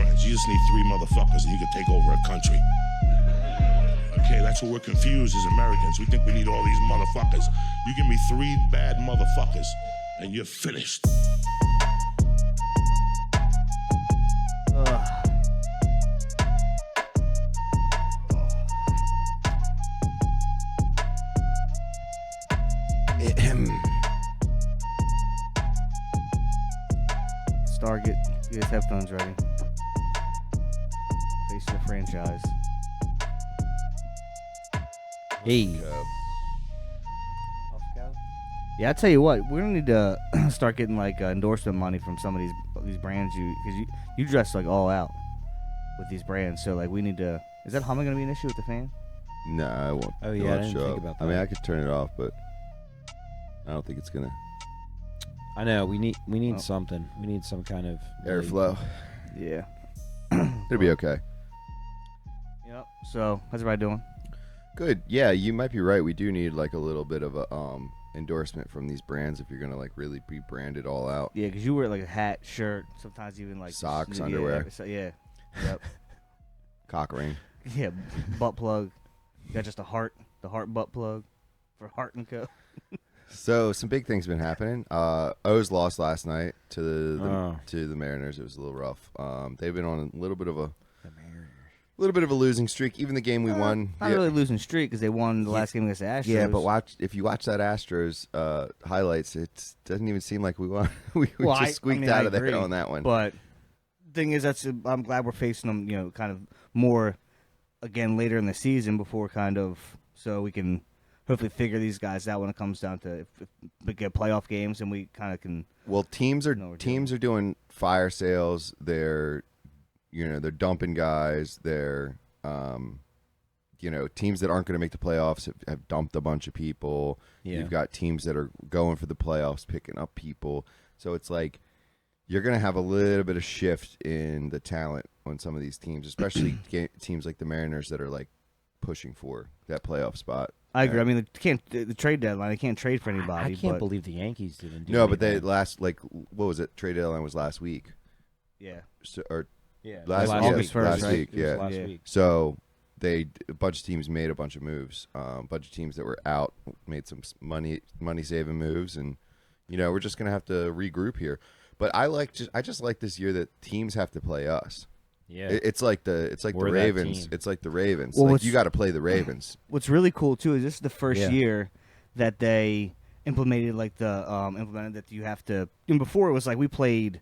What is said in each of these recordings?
friends. You just need 3 motherfuckers and you can take over a country. Okay, that's what we're confused as Americans. We think we need all these motherfuckers. You give me 3 bad motherfuckers and you're finished. Star, get his headphones ready. Face the franchise. Hey. Yeah, I tell you what, we're gonna need to start getting like endorsement money from some of these brands because you dress like all out with these brands. So like we need to. Is that humming gonna be an issue with the fan? No, I won't. Oh yeah, I didn't think about that. I mean, I could turn it off, but I don't think it's gonna. I know we need something. We need some kind of Airflow. Yeah. It'll be okay. Yep. So how's everybody doing? Good. Yeah, you might be right. We do need like a little bit of a endorsement from these brands if you're gonna like really be branded all out. Yeah, because you wear like a hat, shirt, sometimes even like socks, underwear. Yeah. Yep. Cock ring. Yeah, butt plug. You got just the heart butt plug for Heart and Co. So some big things been happening. O's lost last night to the Mariners. It was a little rough. They've been on a little bit of a losing streak. Even the game we won, not really losing streak because they won the last game against the Astros. Yeah, but if you watch that Astros highlights, it doesn't even seem like we won. we just squeaked out of there on that one. But thing is, I'm glad we're facing them. Kind of more again later in the season before so we can hopefully figure these guys out when it comes down to if we get playoff games and we kind of can. Well, teams are doing fire sales. They're dumping guys. They're teams that aren't going to make the playoffs have dumped a bunch of people. Yeah. You've got teams that are going for the playoffs picking up people. So it's like you're going to have a little bit of shift in the talent on some of these teams, especially teams like the Mariners that are like pushing for that playoff spot. I agree. I mean, the trade deadline. They can't trade for anybody. I can't believe the Yankees didn't do. No, but they what was it? Trade deadline was last week. Yeah. Last week. Yeah. Last week. So a bunch of teams made a bunch of moves. A bunch of teams that were out made some money saving moves, and we're just gonna have to regroup here. But I just like this year that teams have to play us. Yeah, it's like the Ravens. It's like the Ravens. Well, you got to play the Ravens. What's really cool too is this is the first year that they implemented that you have to. And before it was like we played,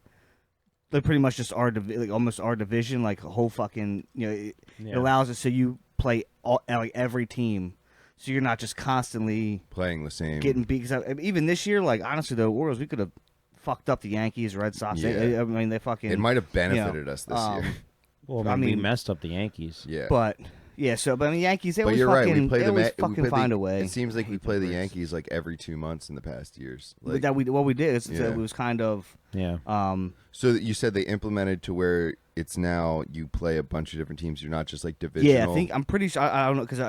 like pretty much just almost our division, like a whole fucking. It allows us so you play every team, so you're not just constantly playing the same, getting beat. Cause even this year, like honestly, the Orioles we could have fucked up the Yankees, Red Sox. Yeah. They fucking. It might have benefited us this year. Well, I mean, we messed up the Yankees. Yeah. But Yankees, they always right. We always fucking find a way. It seems like we play the Yankees like every 2 months in the past years. Like, what we did is it was kind of So you said they implemented to where it's now you play a bunch of different teams. You're not just like divisional. Yeah, I'm pretty sure. I don't know because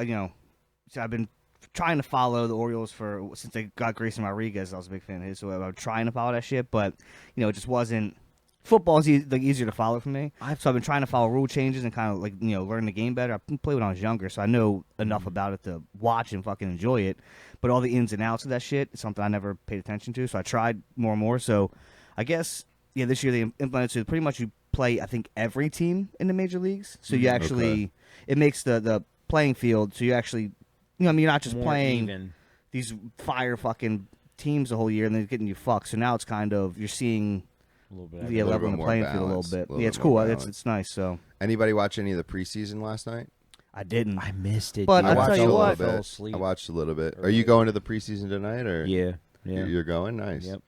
I've been trying to follow the Orioles since they got Grayson Rodriguez. I was a big fan of his, so I'm trying to follow that shit. But it just wasn't. Football's easier to follow for me. So I've been trying to follow rule changes and kind of learn the game better. I played when I was younger, so I know enough about it to watch and fucking enjoy it. But all the ins and outs of that shit is something I never paid attention to. So I tried more and more. So I guess this year they implemented so pretty much you play I think every team in the major leagues. So you actually it makes the playing field. So you actually you're not just more playing these fire fucking teams the whole year and then getting you fucked. So now it's kind of you're seeing. A little bit. Leveling the playing field a little bit. Yeah, it's cool. It's nice. So, anybody watch any of the preseason last night? I didn't. I missed it. But I I'll tell you what. I watched a little bit. Are you going to the preseason tonight? Or yeah. You're going. Nice. Yep.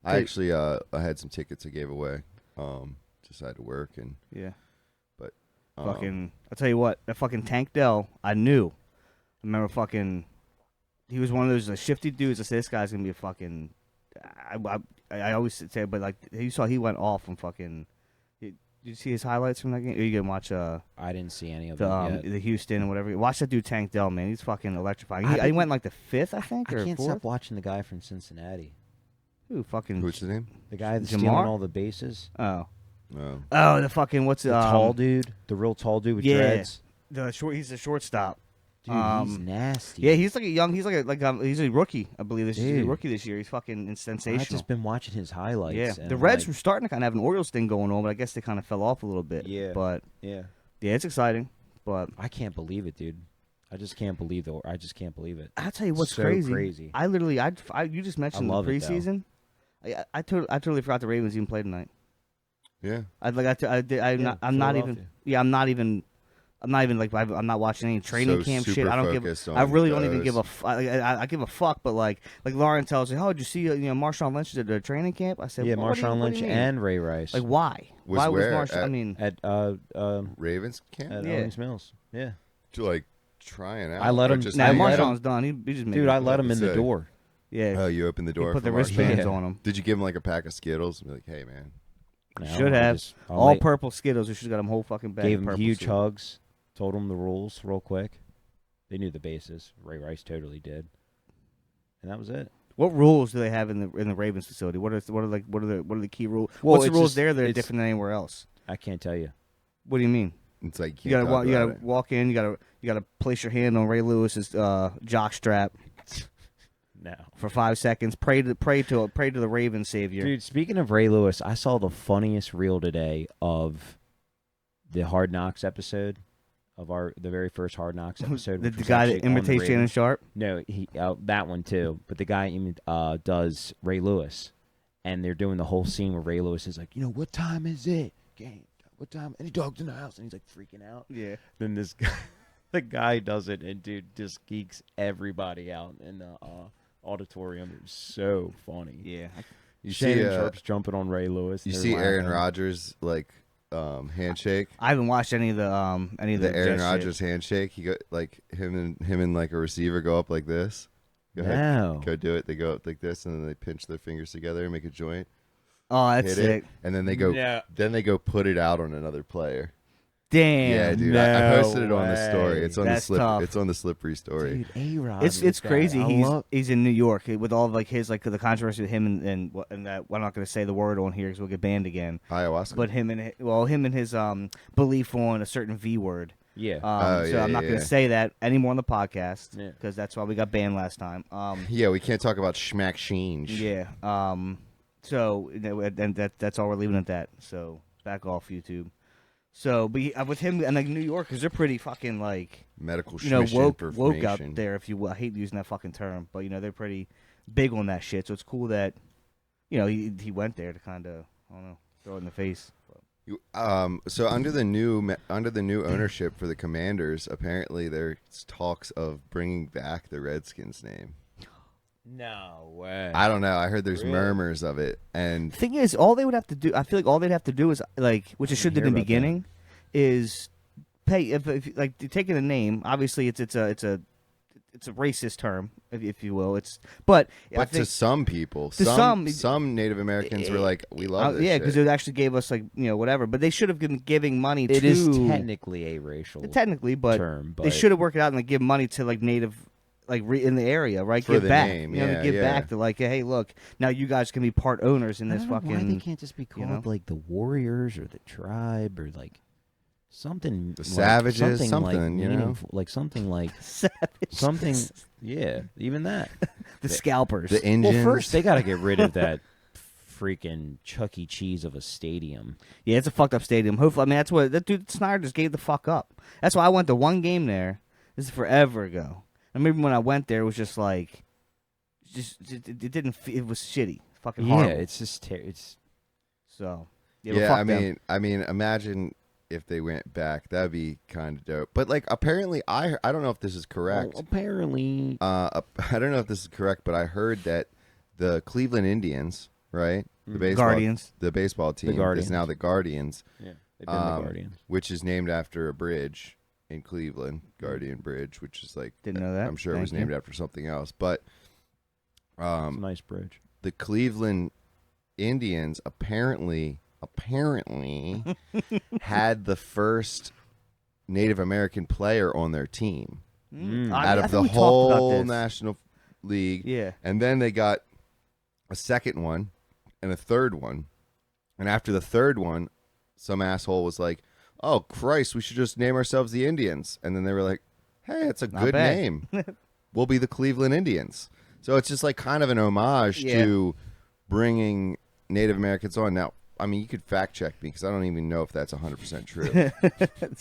I actually I had some tickets I gave away. Just had to work and but fucking. I'll tell you what. That fucking Tank Dell. I knew. I remember fucking. He was one of those shifty dudes. I said this guy's gonna be a fucking. I always say, but like you saw, he went off from fucking. Did you see his highlights from that game? Or you can watch. I didn't see any of them yet. The Houston and whatever. Watch that dude Tank Dell, man. He's fucking electrifying. He went like the 5th, I think, or 4th. I can't stop watching the guy from Cincinnati. Who fucking? What's his name? The guy that's Jamar? stealing all the bases. Oh, Oh. Oh, the fucking what's The tall dude, the real tall dude with dreads. He's the shortstop. Dude, he's nasty. Yeah, he's like a young. He's he's a rookie, I believe. He's a rookie this year. He's fucking sensational. I've just been watching his highlights. Yeah, and the Reds were starting to kind of have an Orioles thing going on, but I guess they kind of fell off a little bit. Yeah, but yeah, it's exciting. But I can't believe it, dude. I just can't believe it. I'll tell you what's so crazy. I literally, you just mentioned the preseason. I totally forgot the Ravens even played tonight. Yeah, I'm not even like I'm not watching any training camp shit. I don't give. I really don't even give a. I give a fuck. But like Lauren tells me, oh, did you see Marshawn Lynch at the training camp? I said, yeah, well, Marshawn Lynch and Ray Rice. Like why? Why was Marshawn? At Ravens camp at Owings Mills. Yeah, to like trying out. I let him. Now Marshawn's done. He just made dude. I let him in the door. Yeah. Oh, you opened the door. Put the wristbands on him. Did you give him like a pack of Skittles? And be like, hey man. No, should have purple Skittles. We should have got him whole fucking bag. Gave him purple huge Skittles. hugs. Told him the rules real quick. They knew the bases. Ray Rice totally did, and that was it. What rules do they have in the Ravens facility? What are the key rules? Well, What's the rules there that are different than anywhere else? I can't tell you. What do you mean? It's like you gotta walk in. You gotta place your hand on Ray Lewis's jock strap. No. For 5 seconds, pray to the Raven savior. Dude, speaking of Ray Lewis, I saw the funniest reel today of the Hard Knocks episode of the very first Hard Knocks episode. the guy that imitates Shannon Sharp. No, he that one too. But the guy does Ray Lewis, and they're doing the whole scene where Ray Lewis is like, what time is it? Game. What time? Any dogs in the house? And he's like freaking out. Yeah. Then this guy, the guy does it, and dude just geeks everybody out in the auditorium. It was so funny. Yeah. You Shannon Sharp's jumping on Ray Lewis. You see Aaron Rodgers handshake. I haven't watched any of the Aaron Rodgers handshake. He go like him and like a receiver go up like this. Go ahead, go do it. They go up like this, and then they pinch their fingers together and make a joint. Oh, that's sick. And then they go. Yeah. Then they go put it out on another player. Damn. Yeah, dude. No I posted it on the story. It's on That's the tough. It's on the slippery story. Dude, A-Rod. It's crazy. He's in New York with all of like his like the controversy with him and that. I'm not going to say the word on here because we'll get banned again. Ayahuasca. But him and his belief on a certain V word. Yeah. So I'm not going to say that anymore on the podcast because that's why we got banned last time. Yeah, we can't talk about schmack change. Yeah. So and that's all we're leaving at that. So back off YouTube. So, but with him and like New York, because they're pretty fucking like medical, woke up there. If you will, I hate using that fucking term, but they're pretty big on that shit. So it's cool that he went there to kind of throw it in the face. So under the new ownership for the Commanders, apparently there's talks of bringing back the Redskins name. No way. I don't know. I heard there's murmurs of it, and thing is, all they would have to do, I feel like all they'd have to do is like, which it should do in the beginning, is pay. If like taking a name, obviously it's a racist term, if you will. But to some people, some Native Americans were like, we love this. Yeah, because it actually gave us like whatever. But they should have been giving money to. It is technically a racial term, but they should have worked it out and like give money to like Native. Like in the area, right? For give the back, name, give back to like, hey, look, now you guys can be part owners in this fucking. Why they can't just be called like the Warriors or the Tribe or like something. The Savages, something like something like Savages. something. Yeah, even that. The Scalpers. The Indians. Well, first they got to get rid of that freaking Chuck E. Cheese of a stadium. Yeah, it's a fucked up stadium. Hopefully, I mean that's what that dude Snyder just gave the fuck up. That's why I went to one game there. This is forever ago. I remember when I went there, it was just like, it didn't. It was shitty, fucking horrible. Yeah, it's just so. Yeah, I mean, imagine if they went back. That'd be kind of dope. But like, apparently, I don't know if this is correct. Well, apparently, I don't know if this is correct, but I heard that the Cleveland Indians, right, the baseball team, is now the Guardians. Yeah, they've been the Guardians, which is named after a bridge in Cleveland, Guardian Bridge, which is like, didn't know that. I'm sure it was named after something else, but it's a nice bridge. The Cleveland Indians apparently had the first Native American player on their team out of the whole National League. Yeah, and then they got a second one and a third one, and after the third one, some asshole was like, "Oh Christ, we should just name ourselves the Indians," and then they were like, "Hey, it's a Not good bad. name. We'll be the Cleveland Indians." So it's just like kind of an homage to bringing Native Americans on. Now, I mean, you could fact check me because I don't even know if that's 100% true.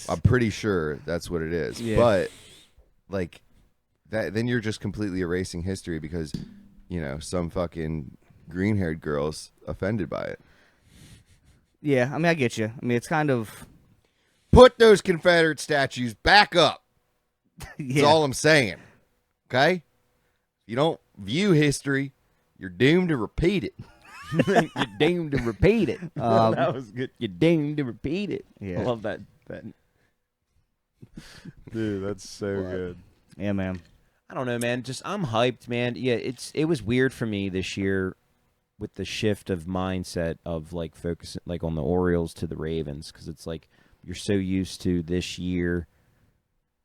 I'm pretty sure that's what it is. Yeah. But like that, then you're just completely erasing history because some fucking green-haired girl's offended by it. Yeah, I mean, I get you. I mean, it's kind of Put those Confederate statues back up. yeah. That's all I'm saying. Okay? If you don't view history, you're doomed to repeat it. You're doomed to repeat it. That was good. You're doomed to repeat it. Yeah. I love that. Dude, that's so good. Yeah, man. I don't know, man. Just I'm hyped, man. Yeah, it was weird for me this year with the shift of mindset of like focusing like on the Orioles to the Ravens because it's like you're so used to this year.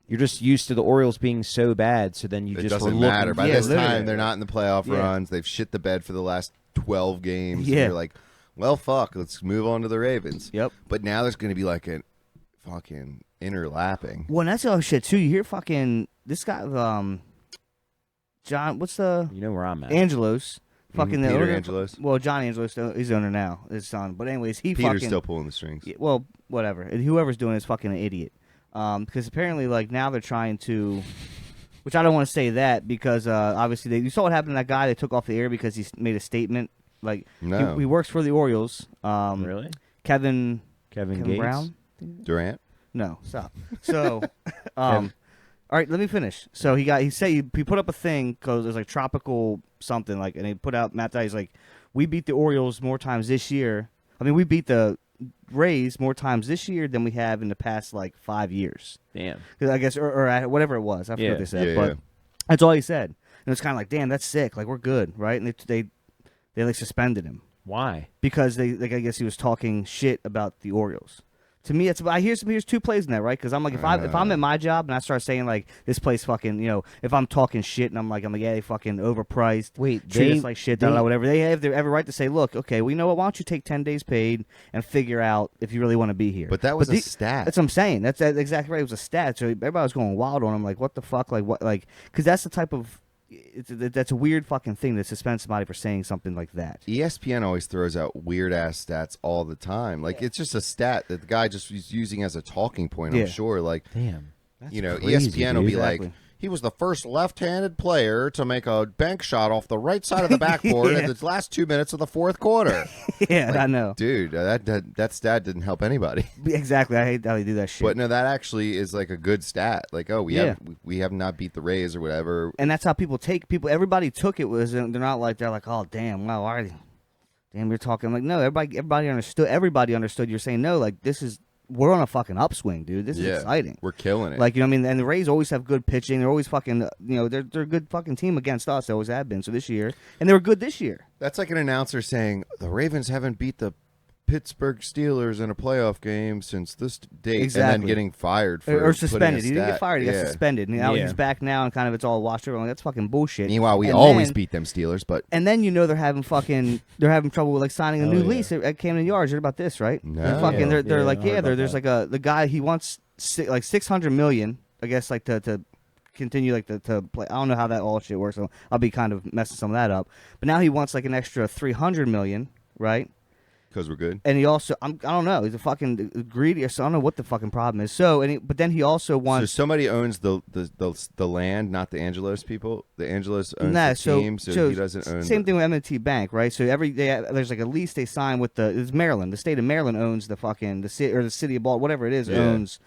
You're just used to the Orioles being so bad, so then you It just doesn't were matter. looking. By Yeah, this literally. time, they're not in the playoff Yeah. runs. They've shit the bed for the last 12 games. Yeah. And you're like, well, fuck, let's move on to the Ravens. Yep. But now there's going to be like a fucking interlapping. Well, and that's the other shit too. You hear fucking this guy, John. What's the You know where I'm at. Angelos? Fucking the Peter owner- Angelos. Well, John Angelos, he's the owner now, his son. But anyways, he Peter's fucking still pulling the strings. yeah, well, whatever. And whoever's doing it is fucking an idiot. Because apparently, like now they're trying to, which I don't want to say that because obviously you saw what happened to that guy they took off the air because he made a statement. Like No. he works for the Orioles. Really? Kevin Kevin Gates? Brown. Durant? No, stop. So, all right, let me finish. So he said he put up a thing because there's like tropical something like, and he put out Matt Dye. He's like, we beat the Orioles more times this year. I mean, we beat the Rays more times this year than we have in the past like 5 years. Damn. 'Cause I guess or whatever it was. I forget what they said, Yeah, but yeah. that's all he said. And it's kind of like, damn, that's sick. Like we're good, right? And they like suspended him Why? because they like I guess he was talking shit about the Orioles. To me, it's here's two plays in that, right? Because I'm like, if I'm at my job and I start saying like this place fucking, if I'm talking shit and I'm like yeah, they fucking overpriced, Wait, treat they- us like shit, they- whatever. They have every right to say, look, okay, well, you know what? Why don't you take 10 days paid and figure out if you really want to be here? But that was a stat. That's what I'm saying. That's exactly right. It was a stat. So everybody was going wild on him, like, what the fuck, like what, like, because that's the type of. That's a weird fucking thing to suspend somebody for saying something like that. ESPN always throws out weird ass stats all the time. Like it's just a stat that the guy just was using as a talking point. Yeah. I'm sure. Like Damn. That's ESPN crazy, will be dude. like, Exactly. he was the first left-handed player to make a bank shot off the right side of the backboard Yeah. in the last 2 minutes of the fourth quarter. Yeah, Like, I know. dude. That stat didn't help anybody. Exactly. I hate how they do that shit. But no, that actually is like a good stat. Like, oh, we have not beat the Rays or whatever. And that's how people take people. Everybody took it was they're not like they're like, oh damn, wow, why are they, damn, you're talking. I'm like, no, everybody understood. Everybody understood. You're saying no, like we're on a fucking upswing, dude. This is exciting. We're killing it. Like, you know what I mean? And the Rays always have good pitching. They're always fucking, they're a good fucking team against us. They always have been. So this year, and they were good this year. That's like an announcer saying the Ravens haven't beat the Pittsburgh Steelers in a playoff game since this date, and Exactly. then getting fired for Or suspended. putting a He didn't get stat. fired. He got Yeah. suspended. And now Yeah. he's back now, and kind of it's all washed over. Like, that's fucking bullshit. Meanwhile, we And always then- beat them Steelers, but And then they're having trouble with like signing a Oh, new yeah. lease at Camden Yards. You heard about this, right? No. They're fucking. Yeah. They're Yeah, like I heard about there's that. like the guy he wants like $600 million. I guess like to continue like to play. I don't know how that all shit works. So I'll be kind of messing some of that up. But now he wants like an extra $300 million, right? because we're good. And he also I don't know. He's a fucking greedy. So I don't know what the fucking problem is. So but then he also So wants. somebody owns the land, not the Angelos people. The Angelos owns Nah, the team, so he doesn't own. Same thing with M&T Bank, right? So there's like a lease they sign with it's Maryland. The state of Maryland owns the fucking the city of Baltimore, whatever it is, Yeah. owns.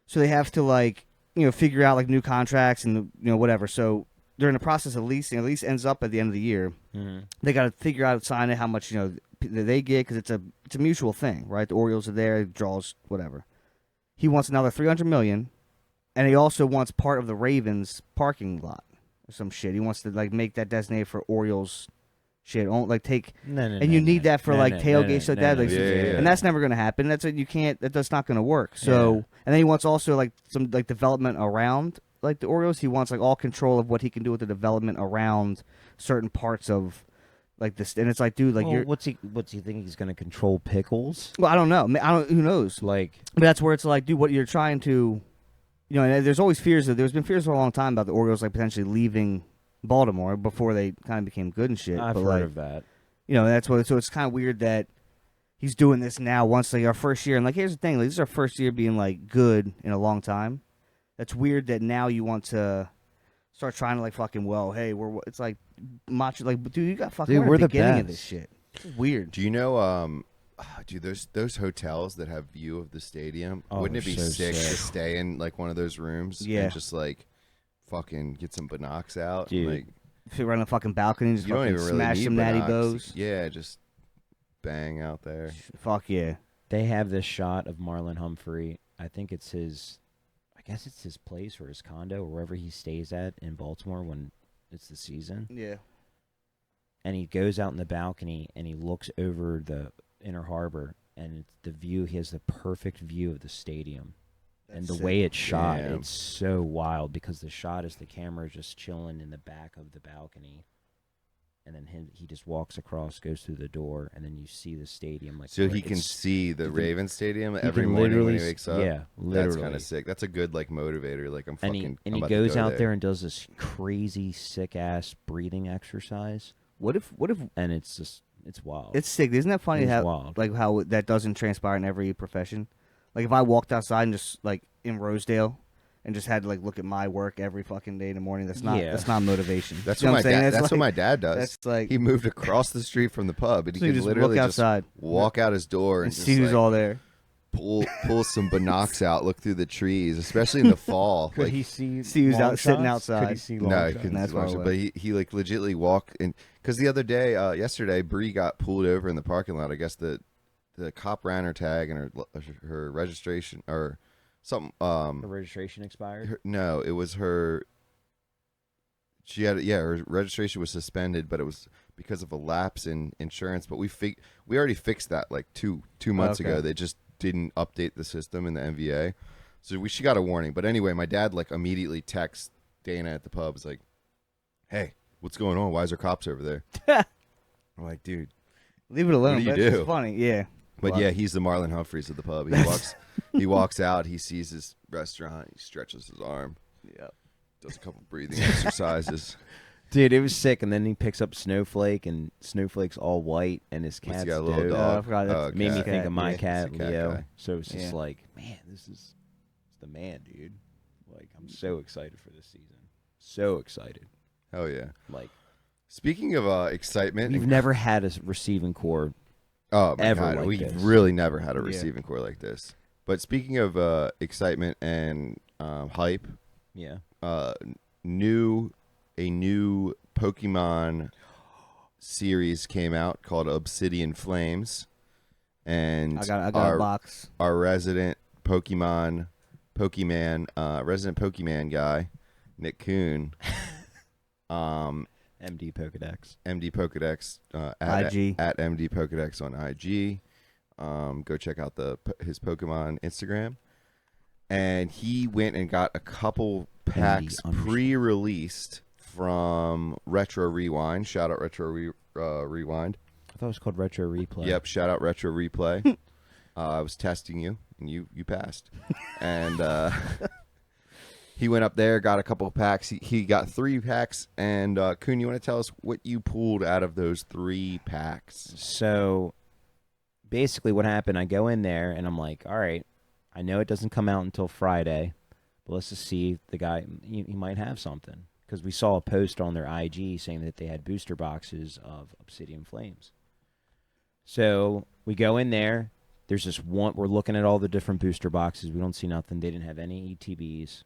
So they have to like figure out like new contracts and whatever. So they're in the process of leasing. The lease ends up at the end of the year. Mm-hmm. They got to figure out sign it how much they get because it's a mutual thing, right? The Orioles are there, draws whatever. He wants another $300 million, and he also wants part of the Ravens parking lot or some shit. He wants to like make that designated for Orioles shit. Like take and you need that for like tailgates so that like, Yeah. and that's never gonna happen. That's what you can't. That's not gonna work. So and then he wants also like some like development around like the Orioles. He wants like all control of what he can do with the development around certain parts of Like this, and it's like, dude, like Well, you're. what's he think he's gonna control pickles? Well, I don't know. I don't. Who knows? Like, But that's where it's like, dude, what you're trying to, and there's always fears. There's been fears for a long time about the Orioles like potentially leaving Baltimore before they kind of became good and shit. I've but heard like, of that. That's what. So it's kind of weird that he's doing this now. Once like our first year, and like here's the thing, like this is our first year being like good in a long time. That's weird that now you want to start trying to like fucking hey it's like macho like dude you got fucking Dude, we're we're at the the beginning of best. this shit. It's weird. Do you know, dude, those hotels that have view of the stadium? Oh, Wouldn't it be they're so sick to sick. stay in like one of those rooms? Yeah. And just like fucking get some binocs out. Dude. Like Sit around the fucking balcony and just you don't fucking even really smash need some natty binocs. bows. Yeah, just bang out there. Fuck yeah. They have this shot of Marlon Humphrey. I think it's I guess it's his place or his condo or wherever he stays at in Baltimore when it's the season. Yeah. And he goes out in the balcony and he looks over the inner harbor and the view. He has the perfect view of the stadium. And the That's way sick. it's shot, Yeah. it's so wild because the shot is the camera just chilling in the back of the balcony. And then he just walks across, goes through the door, and then you see the stadium. Like So where he can it's- see the he can- Ravens Stadium he every can morning when literally he wakes up. Yeah, literally. That's kind of sick. That's a good like motivator. Like I'm And fucking. he I'm about to goes go out there and does this crazy sick ass breathing exercise, What if and it's wild. it's sick? Isn't that funny It is how wild. like how that doesn't transpire in every profession? Like if I walked outside and just like in Rosedale and just had to like look at my work every fucking day in the morning, that's not motivation. That's You know what my I'm saying? dad. That's like, what my dad does. That's like He moved across the street from the pub, and he so you can just literally look outside walk out his door and and just see who's like, all there. pull some binocs out, look through the trees, especially in the fall. Could like, he see? See who's long out sitting shots? Could he outside. see no, long he shots? couldn't That's see much, why I but he like legitimately walked in because the other day, yesterday, Bree got pulled over in the parking lot. I guess the cop ran her tag and her registration or something. Her registration expired. No, it was her. She had her registration was suspended, but it was because of a lapse in insurance. But we already fixed that like two months Okay. ago. They just didn't update the system in the MVA, so she got a warning. But anyway, my dad like immediately texts Dana at the pub. Was like, "Hey, what's going on? Why is there cops over there?" I'm like, "Dude." Leave it alone. What do you but it's do? funny, yeah. But Wow. yeah, he's the Marlon Humphreys of the pub. He walks out. He sees his restaurant. He stretches his arm. Yeah. Does a couple breathing exercises. Dude, it was sick. And then he picks up Snowflake, and Snowflake's all white, and his What's cat's he got, a little dope. dog? I forgot that's- Made me cat. think of my yeah. cat, He's a cat Leo. guy. So it's just Yeah. like, man, it's the man, dude. Like, I'm so excited for this season. So excited. Hell yeah. Like, Speaking of excitement, we've never had a receiving core. oh my ever god, like we this. really never had a Yeah. receiving core like this. But speaking of excitement and hype, Yeah. a new Pokemon series came out called Obsidian Flames, and I got a box. our resident Pokemon guy, Nick Kuhn, MD Pokedex. MD Pokedex IG. at MD Pokedex on IG. Go check out his Pokemon Instagram. And he went and got a couple packs MD pre-released from Retro Rewind. Shout out Retro Rewind. I thought it was called Retro Replay. Yep, shout out Retro Replay. I was testing you, and you passed. And he went up there, got a couple of packs. He got 3 packs. And Kuhn, you want to tell us what you pulled out of those 3 packs? So basically what happened, I go in there and I'm like, all right, I know it doesn't come out until Friday, but let's just see if the guy, he might have something. Because we saw a post on their IG saying that they had booster boxes of Obsidian Flames. So we go in there. There's this one, we're looking at all the different booster boxes. We don't see nothing. They didn't have any ETBs.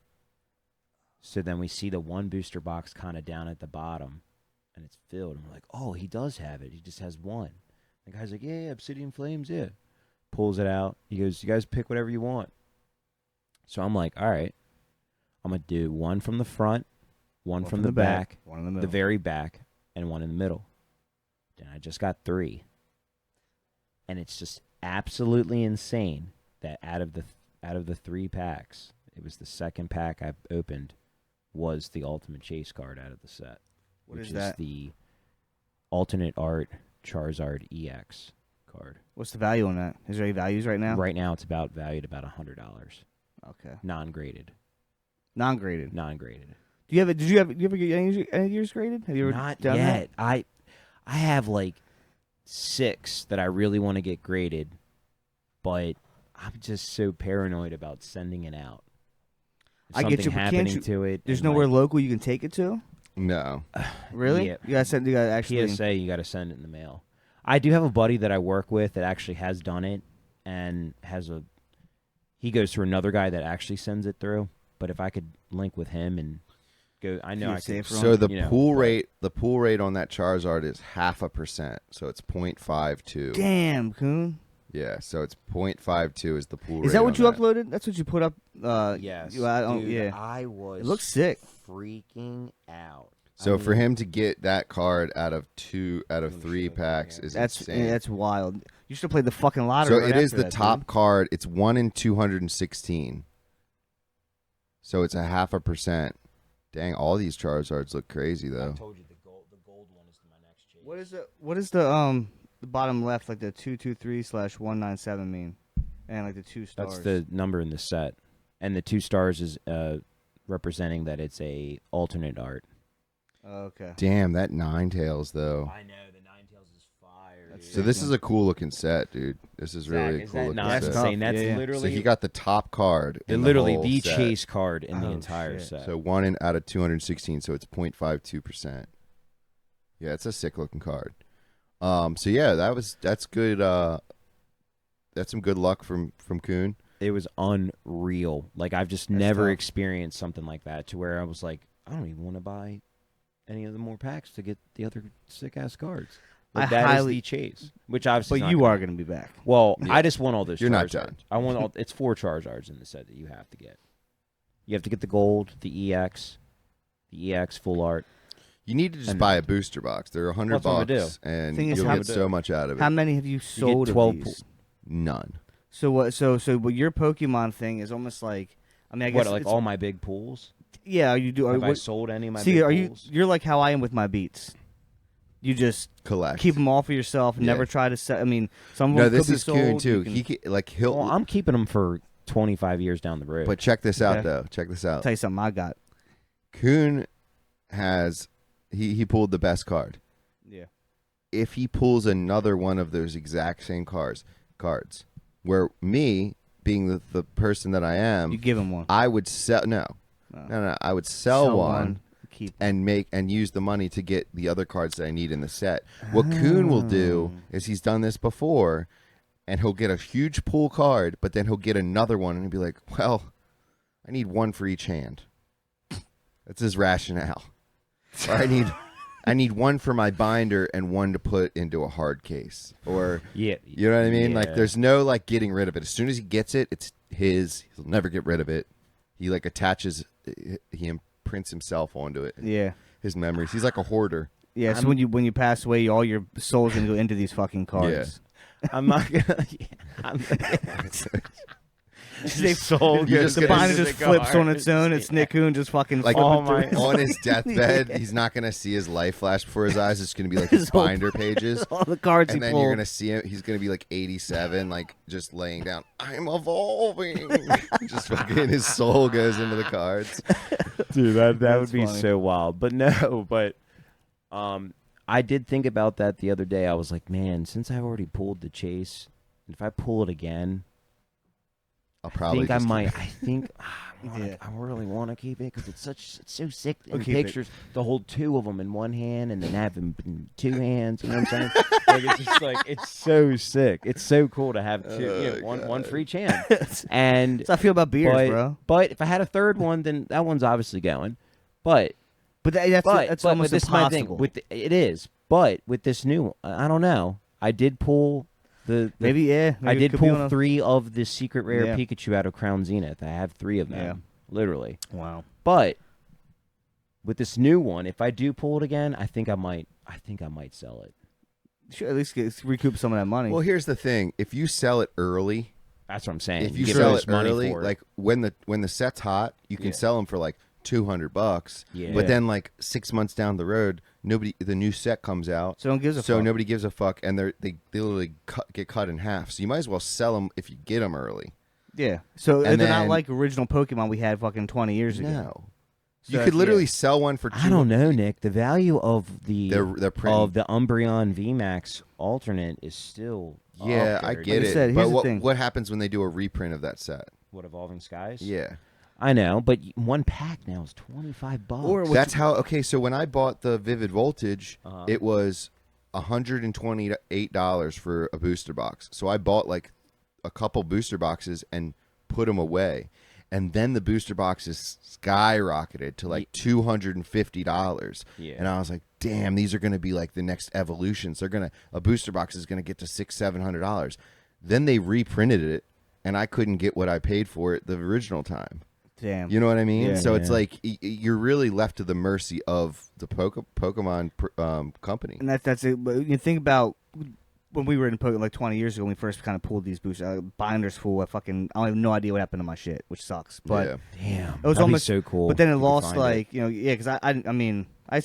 So then we see the one booster box kind of down at the bottom, and it's filled. And we're like, oh, he does have it. He just has one. The guy's like, yeah, Obsidian Flames, yeah. Pulls it out. He goes, you guys pick whatever you want. So I'm like, all right. I'm going to do one from the front, one from the back, one in the the middle. very back, and one in the middle. Then I just got 3. And it's just absolutely insane that out of the 3 packs, it was the second pack I opened was the Ultimate Chase card out of the set. What which is that? The alternate art Charizard EX card. What's the value on that? Is there any values right now? Right now, it's valued about $100. Okay. Non-graded. Non-graded. Non-graded. Did you ever get any of yours graded? Have you ever Not done yet. that? I have like 6 that I really want to get graded, but I'm just so paranoid about sending it out. If I get you, something but happening to it. There's and, nowhere like, local you can take it to? No. Really? Yeah. You gotta actually. PSA, you got to send it in the mail. I do have a buddy that I work with that actually has done it and he goes through another guy that actually sends it through. But if I could link with him and go, I know I could. So the pool rate on that Charizard is 0.5%. So it's 0.52. Damn, Coon. Yeah, so it's 0.52 is the pool rate. Is that what on you uploaded? That's what you put up? Yes. Dude, yeah. I was. It looks sick. Freaking out. So for him to get that card out of 3 packs is That's insane. that's wild. You should have played the fucking lottery. So right it is after the that, top dude. card. It's 1 in 216. So it's 0.5%. Dang, all these Charizards look crazy though. I told you the gold one is my next chase. What is the bottom left, like the 223/197 mean, and like the 2 stars? That's the number in the set, and the 2 stars is representing that it's a alternate art. Oh, okay. Damn, that Ninetales though. I know the Ninetales is fire. So this is a cool looking set, dude. This is really a is cool that looking not set. insane? That's Yeah. literally So he got the top card. In literally whole the set. chase card in the Oh, entire shit. set. So 1 out of 216, so it's 0.52%. Yeah, it's a sick looking card. So yeah, that's good. That's some good luck from Kuhn. It was unreal. Like I've just never experienced something like that to where I was like, I don't even want to buy any of the more packs to get the other sick ass cards. Like that is the chase, which obviously. But you are going to be back. Well, Yeah. I just want all those. You're not Charizards. done. I want all. It's 4 Charizards in the set that you have to get. You have to get the gold, the EX full art. You need to just And buy a booster box. They're $100 That's what I'm gonna bucks, and Thing is, you'll how- get so much out of it. How many have you sold get 12 of these? None. So what? So what your Pokemon thing is almost like. I mean, I guess What, like it's- all my big pools? Yeah, you do. Have I What, sold any of my see, big are you? pools? You're like how I am with my beats. You just Collect. keep them all for yourself. Yeah. Never try to sell. I mean, some of No, them this could be is sold. Kuhn you too. can- He'll. Well, I'm keeping them for 25 years down the road. But check this out Okay. though. Check this out. tell you something I got. Kuhn has he pulled the best card. Yeah. If he pulls another one of those exact same cards, where me being the person that I am, You give him one. I would sell no, I would sell one Keep. and use the money to get the other cards that I need in the set. What Kuhn will do is he's done this before, and he'll get a huge pool card, but then he'll get another one and he'll be like, "Well, I need one for each hand." That's his rationale. Or I need one for my binder and one to put into a hard case. Or yeah, you know what I mean? yeah. Like there's no like getting rid of it. As soon as he gets it, it's his. He'll never get rid of it. He like attaches, he imprints himself onto it. Yeah. His memories. He's like a hoarder. Yeah. So when you pass away, all your soul's gonna go into these fucking cards. I'm not gonna. They soul You just the get binder into just flips on its own. It's Nick Coon just fucking Like flipping my- through on his deathbed, he's not gonna see his life flash before his eyes. It's gonna be like his whole- binder pages. all the cards And he then pulled. you're gonna see him. He's gonna be like 87, like just laying down. I'm evolving. Just fucking his soul goes into the cards. Dude, that That's would be funny. so wild. But no, but I did think about that the other day. I was like, man, since I've already pulled the chase, if I pull it again, I'll I probably. think I just might. keep- I think Yeah. I really want to keep it because it's so sick in keep it. pictures to hold 2 of them in one hand and then have them in 2 hands. You know what I'm saying? Like it's just like it's so sick. It's so cool to have 2, you know, one for each hand. And That's how I feel about beers, but, bro. but if I had a third one, then that one's obviously going. But That's but almost this is my thing. impossible. It is. But with this new, I don't know. I did pull the maybe yeah. I maybe it did could be on pull a- 3 of the secret rare Yeah. Pikachu out of Crown Zenith. I have 3 of them, Yeah. literally. Wow. But with this new one, if I do pull it again, I think I might sell it. Should at least recoup some of that money. Well, here's the thing: if you sell it early, That's what I'm saying. if you get sell most it money early, for it. like when the set's hot, you can Yeah. sell them for like $200. Yeah. But then like 6 months down the road, the new set comes out. So no one gives a fuck. Nobody gives a fuck, and they literally get cut in half. So you might as well sell them if you get them early. Yeah. So And they're not then- like original Pokemon we had fucking 20 years ago. No. So You that's- could literally yeah. sell one for I don't know, Nick. The value of the They're printing. of the Umbreon VMAX alternate is still Yeah, up I there. get Like I it. said, but here's the thing. what happens when they do a reprint of that set? What, Evolving Skies? Yeah. I know, but one pack now is $25. Or what That's how. Okay, so when I bought the Vivid Voltage, Uh-huh. it was $128 for a booster box. So I bought like a couple booster boxes and put them away, and then the booster boxes skyrocketed to like $250. Yeah. And I was like, damn, these are going to be like the next evolutions. A booster box is going to get to $600-700. Then they reprinted it, and I couldn't get what I paid for it the original time. Damn. You know what I mean? Yeah. So it's Yeah. like you're really left to the mercy of the Pokemon company. And that's it. But you think about when we were in Pokemon like 20 years ago when we first kind of pulled these boosters. Binders full. I have no idea what happened to my shit, which sucks. But Yeah. Damn. it was That'd almost be so cool. But then it if we lost find like because I mean I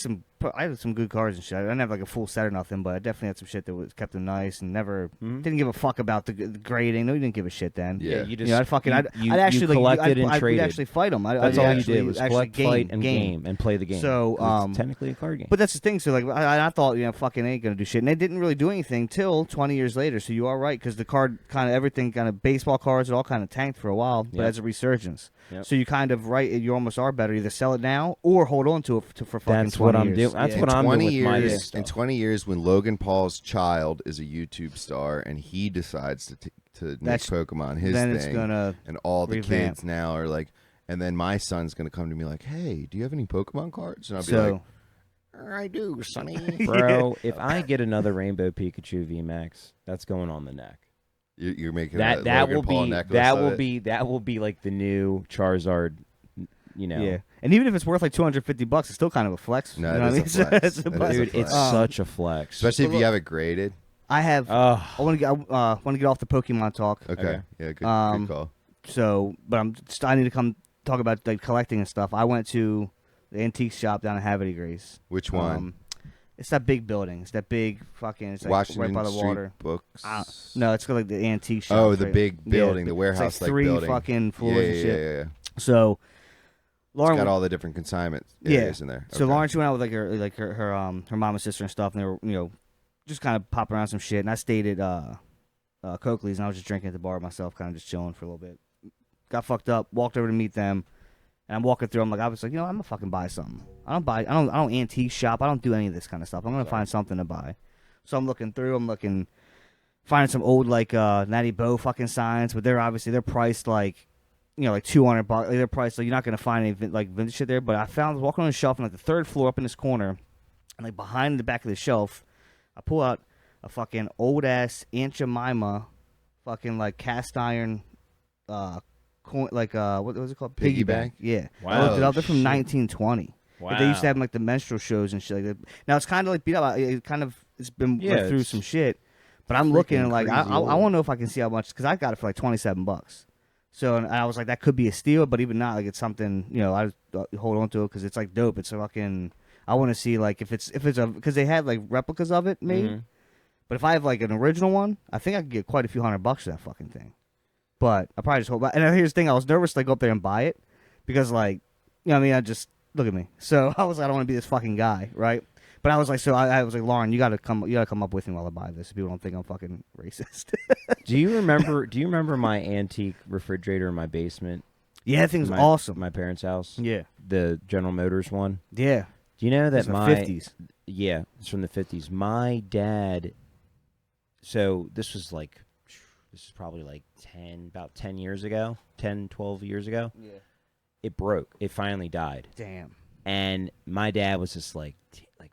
had some good cards and shit. I didn't have like a full set or nothing, but I definitely had some shit that was kept them nice and never didn't give a fuck about the grading. No, you didn't give a shit then. Yeah. You just You know, I'd fucking, you I'd actually collected and I'd traded. actually fight them. That's all you did was collect, fight, and game. and play the game. So, 'Cause it's technically a card game. But that's the thing. So like, I thought fucking ain't gonna do shit, and they didn't really do anything till 20 years later. So you are right because the card kind of everything kind of baseball cards it all kind of tanked for a while, but Yep. as a resurgence. Yep. So you kind of right. You almost are better. Either sell it now or hold on to it for fucking. That's 20 what I'm years. doing. That's Yeah. what I'm doing with my years, stuff. in 20 years, when Logan Paul's child is a YouTube star and he decides to make That's- Pokemon his then thing, it's gonna and all the revamp. kids now are like, and then my son's gonna come to me like, "Hey, do you have any Pokemon cards?" And I'll be So like, "I do, Sonny." Bro, if I get another Rainbow Pikachu VMAX, that's going on the neck. You're making That Logan will Paul be necklace that of will it? be that will be like the new Charizard. You know, yeah, and even if it's worth like $250, it's still kind of a flex. No, you know it what I is mean? a flex. It's a It is flex. a dude, flex. it's such a flex. Especially if But you have it graded. I have. Oh, I want to get off the Pokemon talk. Okay, Okay. yeah, good call. So, but I need to come talk about like collecting and stuff. I went to the antique shop down in Havre de Grace. Which one? It's that big building. It's that big fucking. It's like Washington right by the Street water. Books. No, it's like the antique shop. Oh, the right? big building, the it's warehouse like three building. fucking floors yeah, and shit. yeah. So, Lauren It's got all the different consignment Yeah. areas in there. So Okay. Lauren, she went out with her mom and sister and stuff, and they were just kind of popping around some shit. And I stayed at Coakley's, and I was just drinking at the bar myself, kind of just chilling for a little bit. Got fucked up, walked over to meet them, and I'm walking through. I was like, I'm gonna fucking buy something. I don't antique shop. I don't do any of this kind of stuff. I'm gonna find something to buy. So I'm looking through. Finding some old like Natty Bo fucking signs, but they're priced like. Like $200. They're priced like you're not gonna find any like vintage shit there. But I found walking on the shelf on like the third floor up in this corner, and like behind the back of the shelf, I pull out a fucking old ass Aunt Jemima, fucking like cast iron, coin like what was it called? Piggy Piggyback. bank? Yeah. Wow. I looked it up. They're from Shit. 1920. Like, they used to have like the minstrel shows and shit like that. Now it's kind of like beat up. It's been Yeah, through it's some shit. But I'm looking and like I crazy old. want to know if I can see how much because I got it for like $27. So and I was like that could be a steal, but even not like it's something I hold on to it because it's like dope. It's fucking. I want to see like if it's a because they had like replicas of it made. Mhm. But if I have like an original one, I think I could get quite a few $100 for that fucking thing. But I probably just hold back. And here's the thing: I was nervous to go up there and buy it because like I just look at me. So I was like, I don't want to be this fucking guy, right? But I was like, I was like, Lauren, you gotta come up with me while I buy this. So people don't think I'm fucking racist. Do you remember my antique refrigerator in my basement? Yeah, that thing's My- awesome. My parents' house. Yeah, The General Motors one. yeah. Do you know that It's in the my 50s. Yeah, it's from the 50s. My dad. So this is probably like about 10 years ago, 10, 12 years ago. Yeah. It broke. It finally died. Damn. And my dad was just like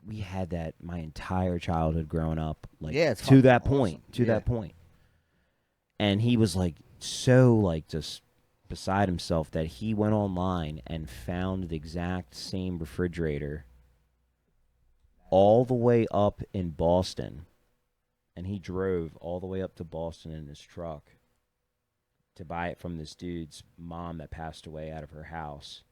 we had that my entire childhood growing up, like Yeah, it's to fucking that awesome. point, to Yeah. that point. And he was like so like just beside himself that he went online and found the exact same refrigerator all the way up in Boston. And he drove all the way up to Boston in his truck to buy it from this dude's mom that passed away out of her house.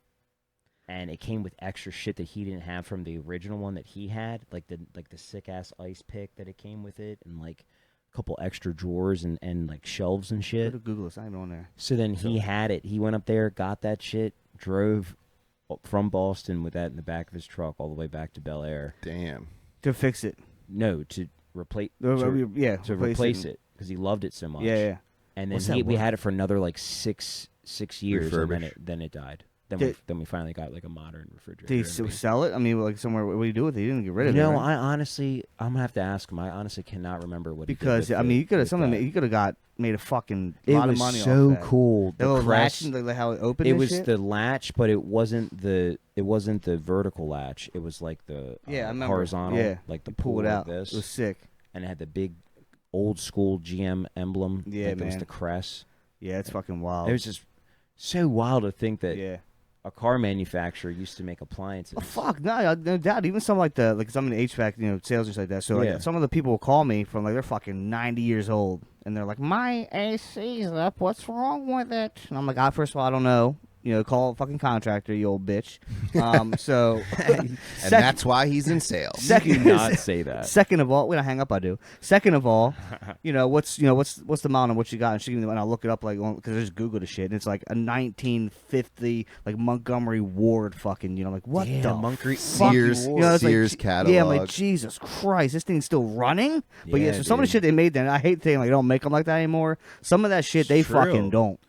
and it came with extra shit that he didn't have from the original one that he had, like the sick ass ice pick that it came with it, and like a couple extra drawers and like shelves and Go shit. to Google. It's not even on there. So then he had it. He went up there, got that shit, drove from Boston with that in the back of his truck all the way back to Bel Air. Damn. To fix it. No, to replace. Yeah, To replace it because he loved it so much. Yeah, yeah. And What's then that we worth? had it for another like six years, and Refurbish. then it died. Then Did- we finally got like a modern refrigerator. Did he sell it? I mean, like somewhere. What do you do with it? You didn't get rid of it. No, right? I honestly, I'm gonna have to ask him. I honestly cannot remember what Because he did I mean, you could have with something. that. You could have made a fucking It lot was of money. so off that. cool. The The little crest, latch, like how it opened. it and was shit? the latch, but it wasn't the vertical latch. It was like the Yeah, I remember. horizontal. Yeah, like the you pull it like out. This, It was sick. and it had the big old school GM emblem. Yeah, like, that was man. the crest. Yeah, it's fucking wild. It was just so wild to think that yeah. a car manufacturer used to make appliances. Oh, fuck, no doubt. Even some like cause I'm in HVAC, sales just like that. So like, Yeah. some of the people will call me from like they're fucking 90 years old, and they're like, "My AC's up. What's wrong with it?" And I'm like, first of all, I don't know. Call a fucking contractor, you old bitch. So, And that's why he's in sales. You do not say that. Second of all, when I hang up, I do. Second of all, what's the model and what you got? And she and I'll look it up because I just Googled the shit, and it's like a 1950 like Montgomery Ward fucking like what Yeah, the Montgomery- fuck? Sears, It's like, Sears catalog. Yeah, I'm like Jesus Christ, this thing's still running. But Yeah, so some of the dude. shit they made then, I hate saying like they don't make them like that anymore. Some of that shit they True. fucking don't.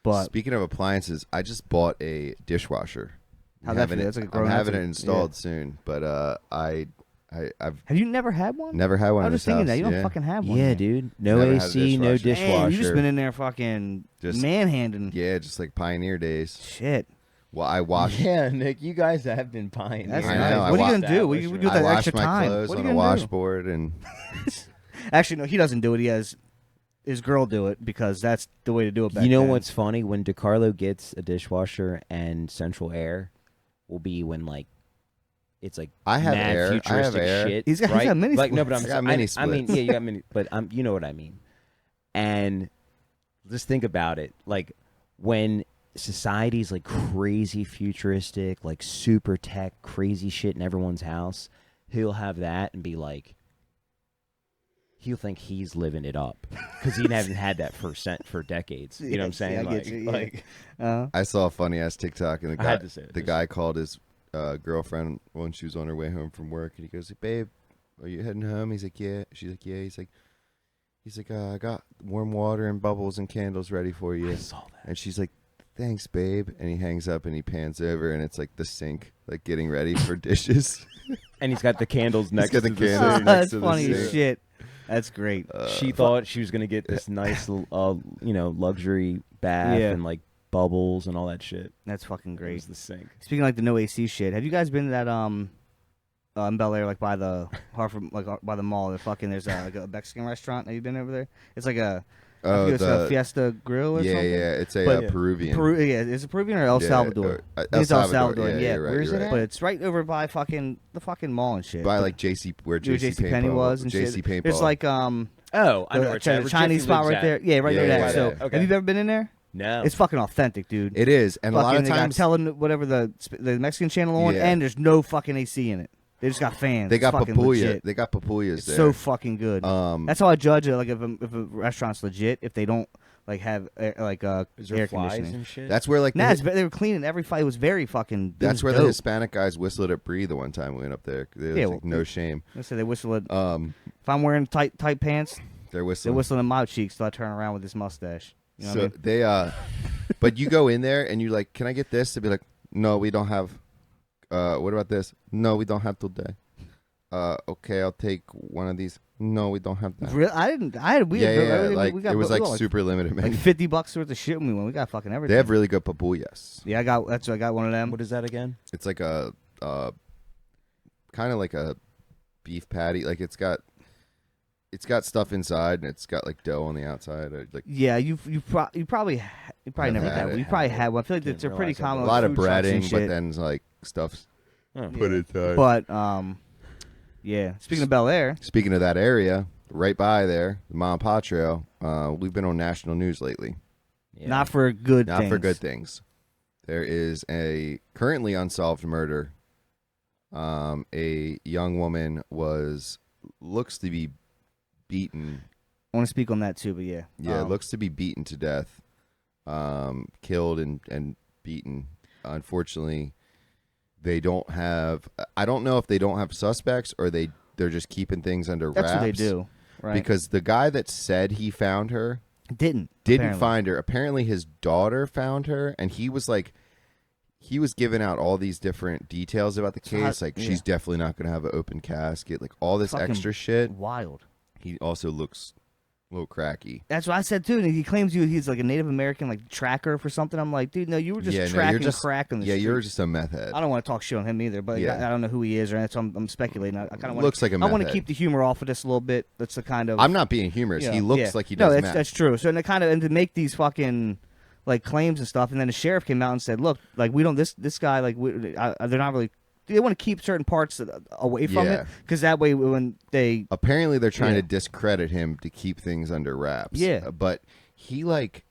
But Speaking of appliances, I just bought a dishwasher. How'd that feel? That's like a grown I'm having man it thing. installed Yeah. soon, but I've have you never had one? never had one. I in was this thinking house. that you don't yeah. fucking have one. Yeah, yet. dude. No Never had a AC, no dishwasher. dishwasher. Man, you just been in there fucking Just- manhandling. Yeah, just like pioneer days. Shit. Well, I washed. Yeah, Nick, you guys have been pioneers. That's I nice. know, I What are you wa- gonna do? What do you do with I that washed extra my time? clothes What are on you a gonna do? washboard, and Actually, no, he doesn't do it. He has his girl do it because that's the way to do it back You know then. what's funny? When DeCarlo gets a dishwasher and central air will be when like it's like I have mad air. I have futuristic air. shit. He's got- right? he's got mini like no, but I'm splits. I got saying- mini I mean, splits. yeah, you got mini, but you know what I mean. And just think about it, like when society's like crazy futuristic, like super tech, crazy shit in everyone's house, he'll have that and be like, he'll think he's living it up because he hasn't had that for decades. You know what I'm saying? Yeah, I like, get you, yeah. like I saw a funny ass TikTok, and the I guy, had to say it. the guy called his girlfriend when she was on her way home from work, and he goes, "Babe, are you heading home?" He's like, "Yeah." She's like, "Yeah." He's like, "I got warm water and bubbles and candles ready for you." I saw that. And she's like, "Thanks, babe." And he hangs up and he pans over, and it's like the sink, like getting ready for dishes. And he's got the candles next got the to the candles sink. next That's to the funny as sink. shit. That's great. She thought she was gonna get this nice, luxury bath Yeah. and like bubbles and all that shit. That's fucking It great. was the sink. Speaking of, like the no AC shit, have you guys been to that in Bel Air, like by the Hartford, like by the mall? There's like a Mexican restaurant. Have you been over there? It's like I think it's a Fiesta Grill or yeah, something. yeah, it's a But- Peruvian. Yeah, is it Peruvian or El Yeah, Salvador? El I think it's El Salvador, Salvador. yeah, Yeah, you're right, where's you're it? right. But it's right over by the fucking mall and shit. By But- like JC, where where JC Penny was and JC shit. Paintball. There's like Oh, I know where it's at. the Where Chinese Jiffy spot lives right at. there. Yeah, right Yeah, there. yeah, So yeah. Okay. have you ever been in there? No. It's fucking authentic, dude. It is, and a lot of Fucking, they got times telling whatever the Mexican channel on, Yeah. and there's no fucking AC in it. They just got fans. they It's got fucking papuya. legit. They got papuyas It's there. so fucking good. That's how I judge it. Like if a restaurant's legit, if they don't like have Is there air flies conditioning. and shit? That's where like Nah, the, they were cleaning every fight. It was very fucking. It that's was where dope. the Hispanic guys whistled at Bree the one time we went up there. There was Yeah, like, no shame. I said they whistle at, Um, if I'm wearing tight pants, they're they're whistling. whistling in my cheeks. So I turn around with this mustache. You know So what I mean? they but you go in there and you like, can I get this? To be like, no, we don't have. What about this? No, we don't have today. Okay, I'll take one of these. No, we don't have that. Really? I didn't. I had we yeah, had, yeah, we like got, it was we like got, super limited, man. like $50 worth of shit when we went. We got fucking everything. They have really good papuyas. Yeah, I got one of them. What is that again? It's like a kind of like a beef patty. Like it's got stuff inside and it's got like dough on the outside. Like Yeah, you probably I've never had had one. it. You probably had one. I feel like Didn't it's a pretty realize that. common. a lot of food trucks and breading, but shit. then like stuff's Oh. put inside. But yeah. Speaking of Bel Air, Speaking of that area, right by there, the Mom Patrail, we've been on national news lately. Yeah. not for good Not things. for good things. There is a currently unsolved murder. A young woman looks to be beaten. I want to speak on that too, but yeah. Yeah, looks to be beaten to death, killed and beaten. Unfortunately, they don't have. I don't know if they don't have suspects or they're just keeping things under wraps. That's what they do, right? Because the guy that said he found her didn't apparently find her. Apparently, his daughter found her, and he was giving out all these different details about the case. She's definitely not going to have an open casket. Like all this Fucking extra shit. Wild. He also looks a little cracky. That's what I said too. And he claims he's like a Native American like tracker for something. I'm like, dude, no, you were just tracking crack on the street. Yeah, you're just a meth head. I don't want to talk shit on him either, but I don't know who he is, or so I'm speculating. I kind of want looks like a meth I want to head. keep the humor off of this a little bit. That's the kind of. I'm not being humorous. He looks like he does No, meth. that's true. So and to make these fucking like claims and stuff, and then the sheriff came out and said, look, like we don't this guy like they're not really. They want to keep certain parts away from it because that way when they apparently they're trying to discredit him to keep things under wraps. Yeah, but he like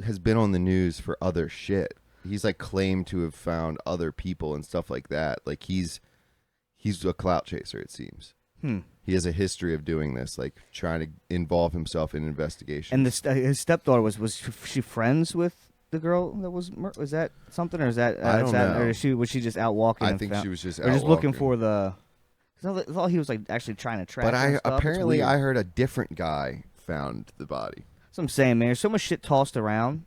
has been on the news for other shit. He's like claimed to have found other people and stuff like that. Like he's a clout chaser. It seems. He has a history of doing this, like trying to involve himself in investigations. And his stepdaughter was she friends with the girl that was that something, or is that I don't know. Or was she just out walking? I think she was just out just looking walking. for the. Cause I thought he was like actually trying to track. But apparently I heard a different guy found the body. That's what I'm saying, man. There's so much shit tossed around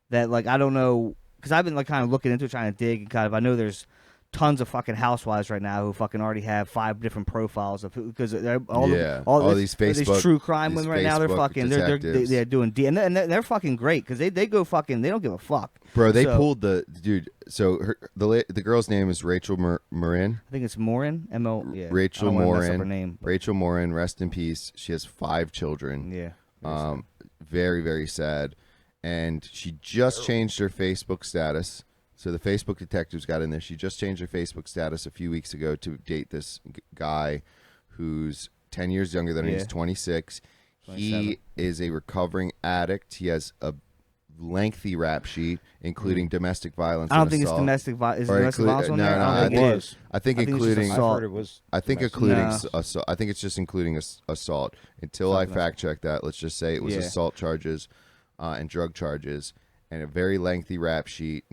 that like I don't know, because I've been like kind of looking into it, trying to dig, and kind of I know there's tons of fucking housewives right now who fucking already have 5 different profiles of because all these Facebook, these true crime women right now, they're fucking detectives. they're doing and they're fucking great because they go fucking, they don't give a fuck, bro. They pulled the dude. So the girl's name is Rachel Marin. I think it's Morin. Rachel Morin. Her name, Rachel Morin. Rest in peace. She has 5 children. Yeah. Very very sad, and she just changed her Facebook status. So the Facebook detectives got in there. She just changed her Facebook status a few weeks ago to date this guy who's 10 years younger than her. He's 26. 27. He is a recovering addict. He has a lengthy rap sheet, inclinging domestic violence. I don't and think assault. it's domestic violence. Is domestic violence on there? I think including assault. I think including assault. I think it's just including assault. Until I fact check that, let's just say it was assault charges and drug charges. And a very lengthy rap sheet.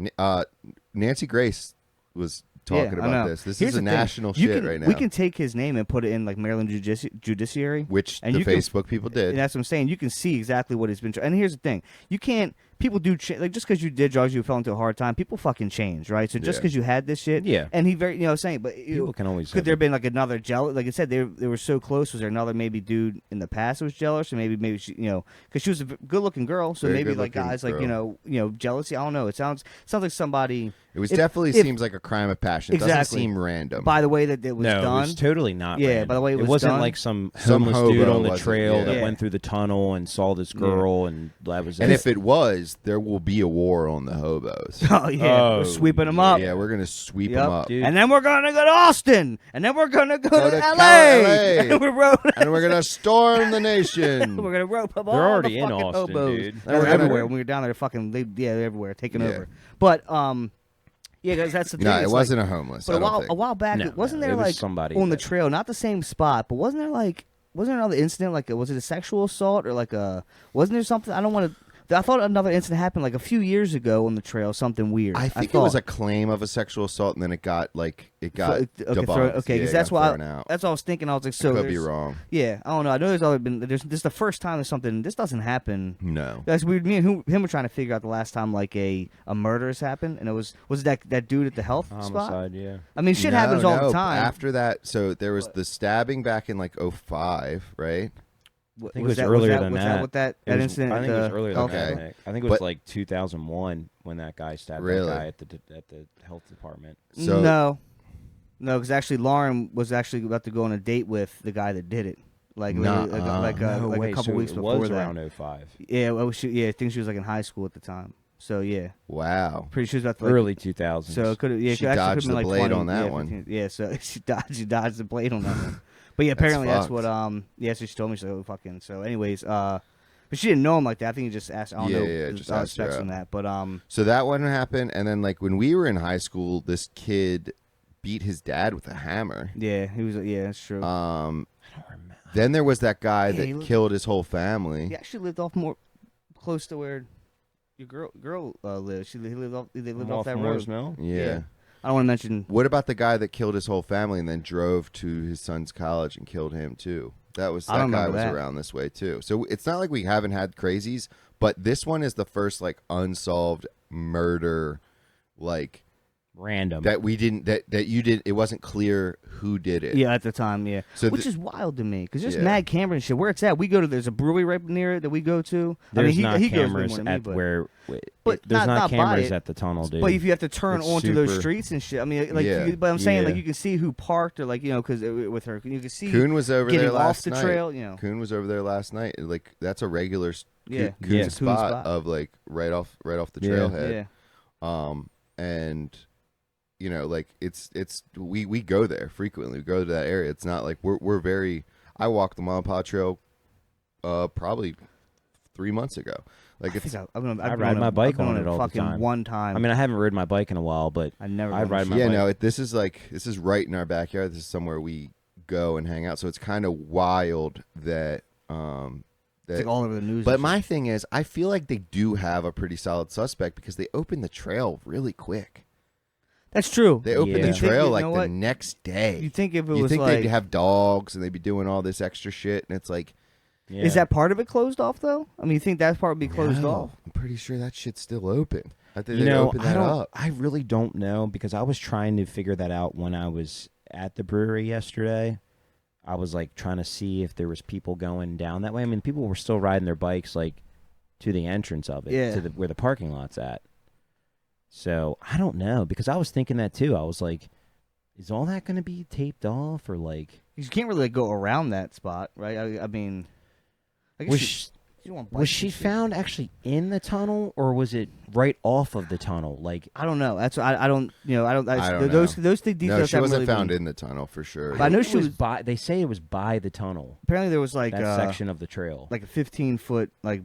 Nancy Grace was talking about this. This is a national shit right now. We can take his name and put it in like Maryland Judiciary, which the Facebook people did. And that's what I'm saying. You can see exactly what he's been. And here's the thing: you can't. People do like just because you did drugs, you fell into a hard time. People fucking change, right? So just because you had this shit, And he saying, but people can always. Could there have been like another jealous? Like I said, they were so close. Was there another maybe dude in the past that was jealous, or maybe she, because she was a good looking girl, so Very maybe like guys girl. like jealousy. I don't know. It sounds like somebody. It was definitely seems like a crime of passion. It doesn't seem random. By the way that it was done. No, it was totally not. Yeah, random. by the way it wasn't done. like some homeless dude on the trail that Yeah. went through the tunnel and saw this girl, and that was. And if it was, there will be a war on the hobos. Oh yeah, we're sweeping them up. Yeah, we're gonna sweep them up, dude. And then we're gonna go to Austin, and then we're gonna go to LA, LA. and we're gonna storm the nation. We're gonna rope up They're all already the in fucking Austin, hobos. dude. They're everywhere. When we were down there, they're everywhere, taking over. But yeah, guys, that's the thing. No, it It's wasn't a homeless. But a while back, wasn't there it was like somebody on the trail, not the same spot, but wasn't there another incident? Like, was it a sexual assault or wasn't there something? I don't want to. I thought another incident happened like a few years ago on the trail. Something weird. I think it was a claim of a sexual assault, and then it got debunked. Okay, because that's why that's what I was thinking. I was like, so could be wrong. Yeah, I don't know. I know this is the first time there's something. This doesn't happen. No, that's weird. Me and him were trying to figure out the last time like a murder has happened, and it was that dude at the health Homicide, spot. Yeah. I mean, shit happens all the time. After that, so there was the stabbing back in like 2005, right? I think it was earlier than that. With that incident? I think it was earlier than that. Okay. I think it was like 2001 when that guy stabbed that guy at the health department. So no, because actually Lauren was actually about to go on a date with the guy that did it. Like a couple weeks before was that. Around 05. Yeah, I think she was like in high school at the time. So yeah. Wow. Pretty sure she was about to, early 2000s. So it could have. Yeah, she dodged the like blade 20, on that one. 15, yeah, so she dodged the blade on that one. But yeah, apparently that's what. Yeah, so she told me. So fucking. So anyways, But she didn't know him like that. I think he just asked. I don't know. Yeah, just asked her specs out. on that. But So that one happened, and then like when we were in high school, this kid beat his dad with a hammer. yeah, he was. Yeah, that's true. I don't remember. Then there was that guy Yeah, he that looked- killed his whole family. he actually lived off more close to where your girl lives. They lived off that Moore's road. Mill? Yeah. I don't want to mention. What about the guy that killed his whole family and then drove to his son's college and killed him too? I That don't guy remember was that. around this way too. So it's not like we haven't had crazies, but this one is the first like unsolved murder, like Random. that we didn't that you did. It wasn't clear who did it. Yeah, at the time, yeah. So Which is wild to me because there's Yeah. mad camera and shit. Where it's at, we go to. There's a brewery right near it that we go to. There's I mean, he, not he goes way cameras more than me, at but, where. But there's not by cameras it. at the tunnel, dude. But if you have to turn It's onto those super- streets and shit, I mean, like, Yeah. but I'm saying like Yeah. you can see who parked or like because with her, you can see Coon was over getting there off last the night. trail. Coon was over there last night. Like that's a regular Yeah. Coon Yeah. spot of like right off the Yeah. trailhead. Yeah. And you know, like it's we go there frequently. We go to that area. It's not like we're very. I walked the Mile Pod Trail, probably 3 months ago. Like I it's think I've been I on ride a- my bike I've been on it all the fucking time. one time. I mean, I haven't ridden my bike in a while, but I never. I done ride shit. my yeah, bike. no. This is right in our backyard. This is somewhere we go and hang out. So it's kind of wild that It's like all over the news. But and my thing is, I feel like they do have a pretty solid suspect because they opened the trail really quick. shit. That's true. They opened Yeah. the You think- trail you like know the what? next day. You think if it You was think like, they'd have dogs and they'd be doing all this extra shit, and it's like, Yeah. is that part of it closed off though? I mean, you think that part would be closed no, off? I'm pretty sure that shit's still open. I think You they know, opened I that don't. up. I really don't know because I was trying to figure that out when I was at the brewery yesterday. I was like trying to see if there was people going down that way. I mean, people were still riding their bikes like to the entrance of it, Yeah. to where the parking lot's at. So I don't know because I was thinking that too. I was like, is all that going to be taped off or like? You can't really go around that spot, right? I mean, I guess you don't want Was bikes she and shit. found actually in the tunnel or was it right off of the tunnel? Like, I don't know. That's I don't. You know, I don't. I don't those know. those details. No, she haven't wasn't really found been- in the tunnel for sure. But I know it she was- by. They say it was by the tunnel. Apparently, there was like That section of the trail. like a 15-foot like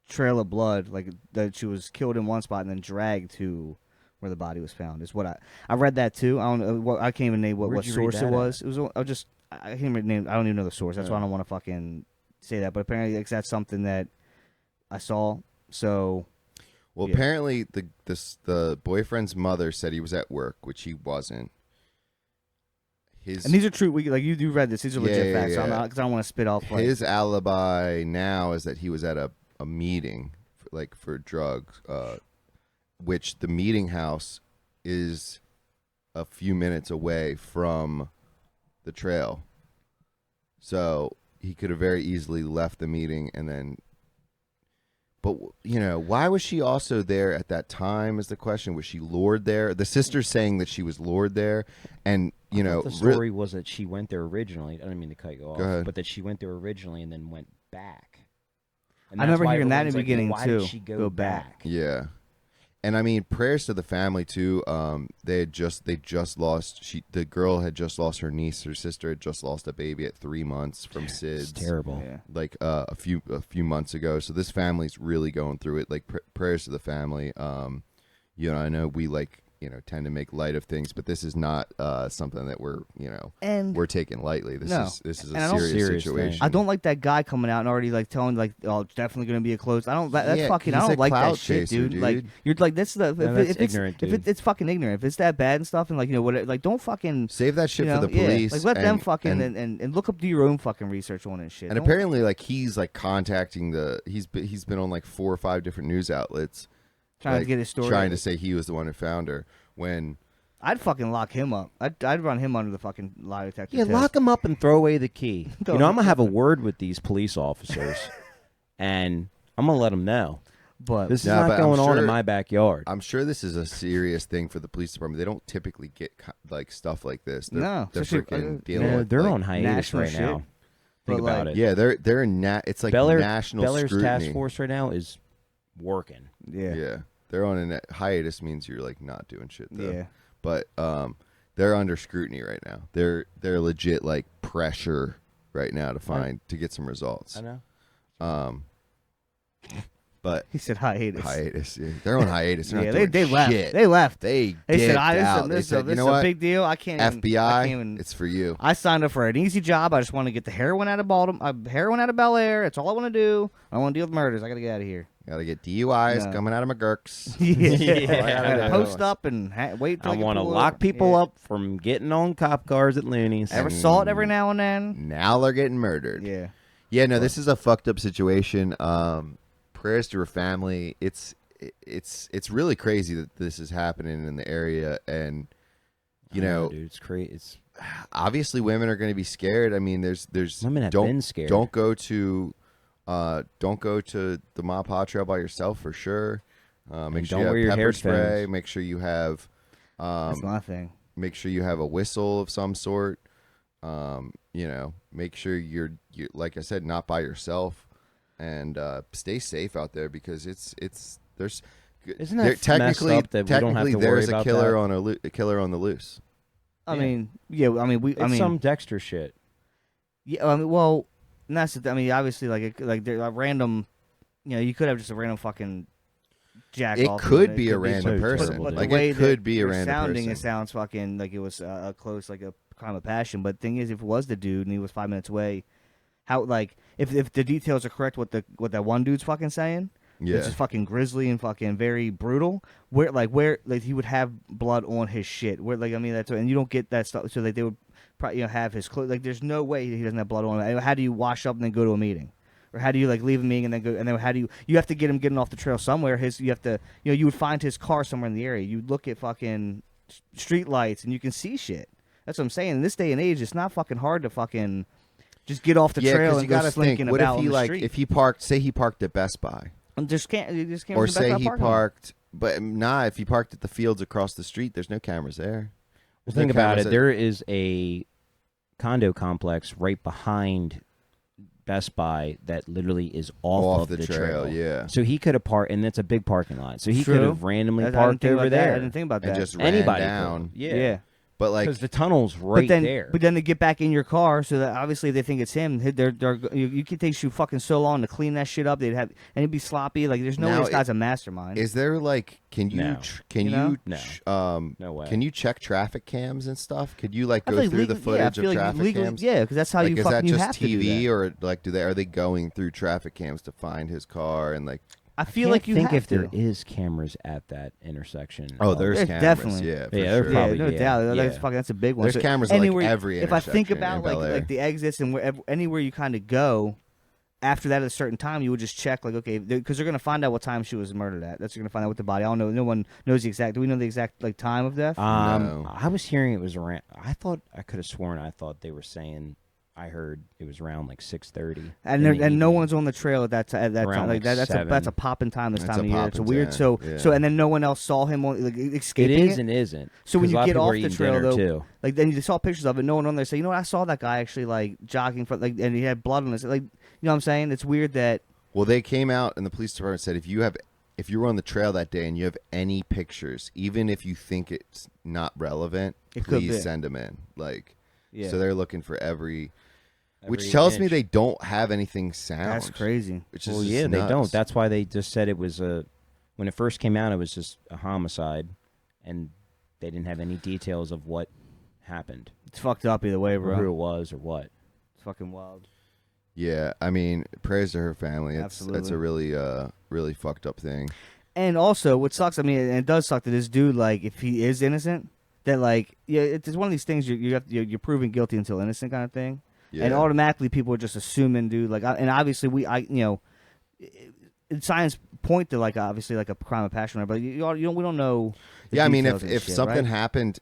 trail of blood, like that she was killed in one spot and then dragged to where the body was found. Is what I read that too. I don't know. What, I can't even name what Where'd you read source it that was. It was. I just. I can't even name. I don't even know the source. That's why I don't want to fucking say that. But apparently, like, that's something that I saw. So. Well, Yeah. apparently the boyfriend's mother said he was at work, which he wasn't. And these are true. Like you read this. These are legit Yeah, facts. So I'm yeah. not because I don't want to spit off. Like, His alibi now is that he was at a meeting, for drugs, which the meeting house is a few minutes away from the trail. So he could have very easily left the meeting and then. But, you know, why was she also there at that time is the question. Was she lured there? The sister's saying that she was lured there. And, you know. the story was that she went there originally. I don't mean to cut you off. Go ahead. But that she went there originally and then went back. And I remember that's why hearing that in the everyone's like, beginning, well, why too. Did she Go back. Yeah. And I mean, prayers to the family too. They just lost. The girl had just lost her niece. Her sister had just lost a baby at 3 months from It's SIDS. terrible. Yeah. Like a few months ago. So this family's really going through it. Like prayers to the family. You know, I know we tend to make light of things, but this is not something that we're taking lightly. This No. is And a I don't- serious Serious situation. thing. I don't like that guy coming out and already like telling like, oh, it's definitely gonna be a close. I don't. That's Yeah, fucking. I he's don't a like that clout shit, chaser, dude. Like dude. you're like that's the. No, if that's it's ignorant, if dude. it's fucking ignorant. If it's that bad and stuff and like like don't fucking Save that shit you for know, the police. Yeah, like let them and- fucking and and look up, do your own fucking research on it and shit. And Don't- apparently, like he's like contacting he's been on like 4 or 5 different news outlets, trying to like, get his story. trying to say he was the one who found her. When I'd fucking lock him up. I'd run him under the fucking lie detector. Yeah, test. lock them up and throw away the key. Throw You know, him- I'm going to have a word with these police officers, and I'm going to let them know. But This is No, not but I'm going on in sure- my backyard. I'm sure this is a serious thing for the police department. They don't typically get like stuff like this. They're, No, they're especially- freaking dealing Yeah, with. they're like- on hiatus national right shit. now. But, Think about like, it. Yeah, they're in it's like national Beller's scrutiny. task force right now is working. Yeah, they're on a hiatus means you're like not doing shit though. Yeah. But they're under scrutiny right now. They're legit like pressure right now to get some results. I know. But He said hiatus. hiatus. Yeah. They're on hiatus. They're Yeah, not they doing left. shit. They left. They They said, dipped this out. They is said, you know a what? big deal. I can't even, FBI, I can't even, it's for you. I signed up for an easy job. I just want to get the heroin out of Baltimore, heroin out of Bel Air. That's all I want to do. I don't want to deal with murders. I got to get out of here. Gotta get DUIs No. coming out of my gurks. Yeah. I gotta do. post up and wait till I want to pull lock over. people Yeah. up from getting on cop cars at Looney's. Ever saw it every now and then? Now they're getting murdered. Yeah. Yeah, no, this is a fucked up situation. Prayers to her family. It's really crazy that this is happening in the area, and you know, dude, it's crazy. It's obviously women are going to be scared. I mean, there's women have don't been scared. don't go to the Ma Patrail by yourself for sure. Make sure don't you wear have your pepper headphones. spray. Make sure you have That's my thing. make sure you have a whistle of some sort. You know, make sure you're like I said, not by yourself, and stay safe out there because there's Isn't that there, messed technically up that we don't have to there's worry a about killer that? a killer on the loose. I Yeah. mean, yeah. I mean, It's some Dexter shit. Yeah. I mean, well, and that's the, I mean, obviously, like they're a random. You know, you could have just a random fucking jack It off. could be a so random person. terrible, dude. Like the way it could that be a you're random sounding, person. it sounds fucking like it was a close, like a crime of passion. But the thing is, if it was the dude and he was 5 minutes away, how like if the details are correct, what that one dude's fucking saying, Yeah. which is fucking grisly and fucking very brutal. Where he would have blood on his shit. Where like I mean that's and you don't get that stuff. So like they would probably have his clothes. Like there's no way he doesn't have blood on him. How do you wash up and then go to a meeting? Or how do you like leave a meeting and then go and then how do you have to get him getting off the trail somewhere? You have to you would find his car somewhere in the area. You look at fucking street lights and you can see shit. That's what I'm saying. In this day and age, it's not fucking hard to fucking just get off the trail 'cause and you go gotta slinking think. What about if he on the like street. if he parked at Best Buy, You just can't or back say out he parking lot. parked, but if he parked at the fields across the street, there's no cameras there. There's Think no about cameras it. There is a condo complex right behind Best Buy that literally is off of the trail. Yeah, So he could have parked, and that's a big parking lot. So he True. could have randomly I didn't parked think over about that. there. I didn't think about and that. just ran Anybody down. could. yeah. But like, Because the tunnel's right there. But then to get back in your car, so that obviously they think it's him. You could take you fucking so long to clean that shit up. They'd have and it'd be sloppy. Like there's no way Now this guy's a mastermind. is there like, can you No. can You you, know? No. No way. Can you check traffic cams and stuff? Could you like I go feel like through the legally- yeah, I footage feel of like traffic legally- cams? Yeah, because that's how Like, you is fucking that you just have to do TV that. or like are they going through traffic cams to find his car and like? I I feel can't like you think have if there to. is cameras at that intersection. Oh, there's There's cameras. definitely- Yeah, for Yeah, there sure. probably- no yeah, doubt. That's yeah. fucking that's a big one. There's So cameras at, like, anywhere- every If I think intersection about in Bel Air. like the exits and anywhere you kind of go after that at a certain time, you would just check like okay, because they're gonna find out what time she was murdered at. That's gonna find out with the body. I don't know. No one knows the exact. Do we know the exact like time of death? No. I was hearing it was around. I could have sworn. I thought they were saying. I heard it was around like 6:30. And no one's on the trail at that time. Around, Like like, that's 7. a popping time this That's time a of year. It's a poppin' weird. time, So yeah. and then no one else saw him on like It escaping. is and isn't. So when 'Cause a you lot of get people off are the eating trail dinner, though, too. like then you saw pictures of it. No one on there say, you know what, I saw that guy actually like jogging for like, and he had blood on his like, you know what I'm saying? It's weird that Well, they came out and the police department said if you were on the trail that day and you have any pictures, even if you think it's not relevant, It could please be. send them in. Like, yeah, so they're looking for every which Every tells me inch. they don't have anything sound. that's crazy. Which is Well, just yeah, they nuts. don't. That's why they just said it was when it first came out, it was just a homicide, and they didn't have any details of what happened, It's fucked up either way, or who bro. it was, or what. It's fucking wild. Yeah, I mean, prayers to her family. It's Absolutely. a really fucked up thing. And also, what sucks, I mean, and it does suck that this dude, like, if he is innocent, that like, yeah, it's one of these things you're proven guilty until innocent kind of thing. Yeah. And automatically people are just assuming, dude, like, and obviously science point to like obviously like a crime of passion, but we don't know. The Yeah, I mean, details if of this shit, something right? happened,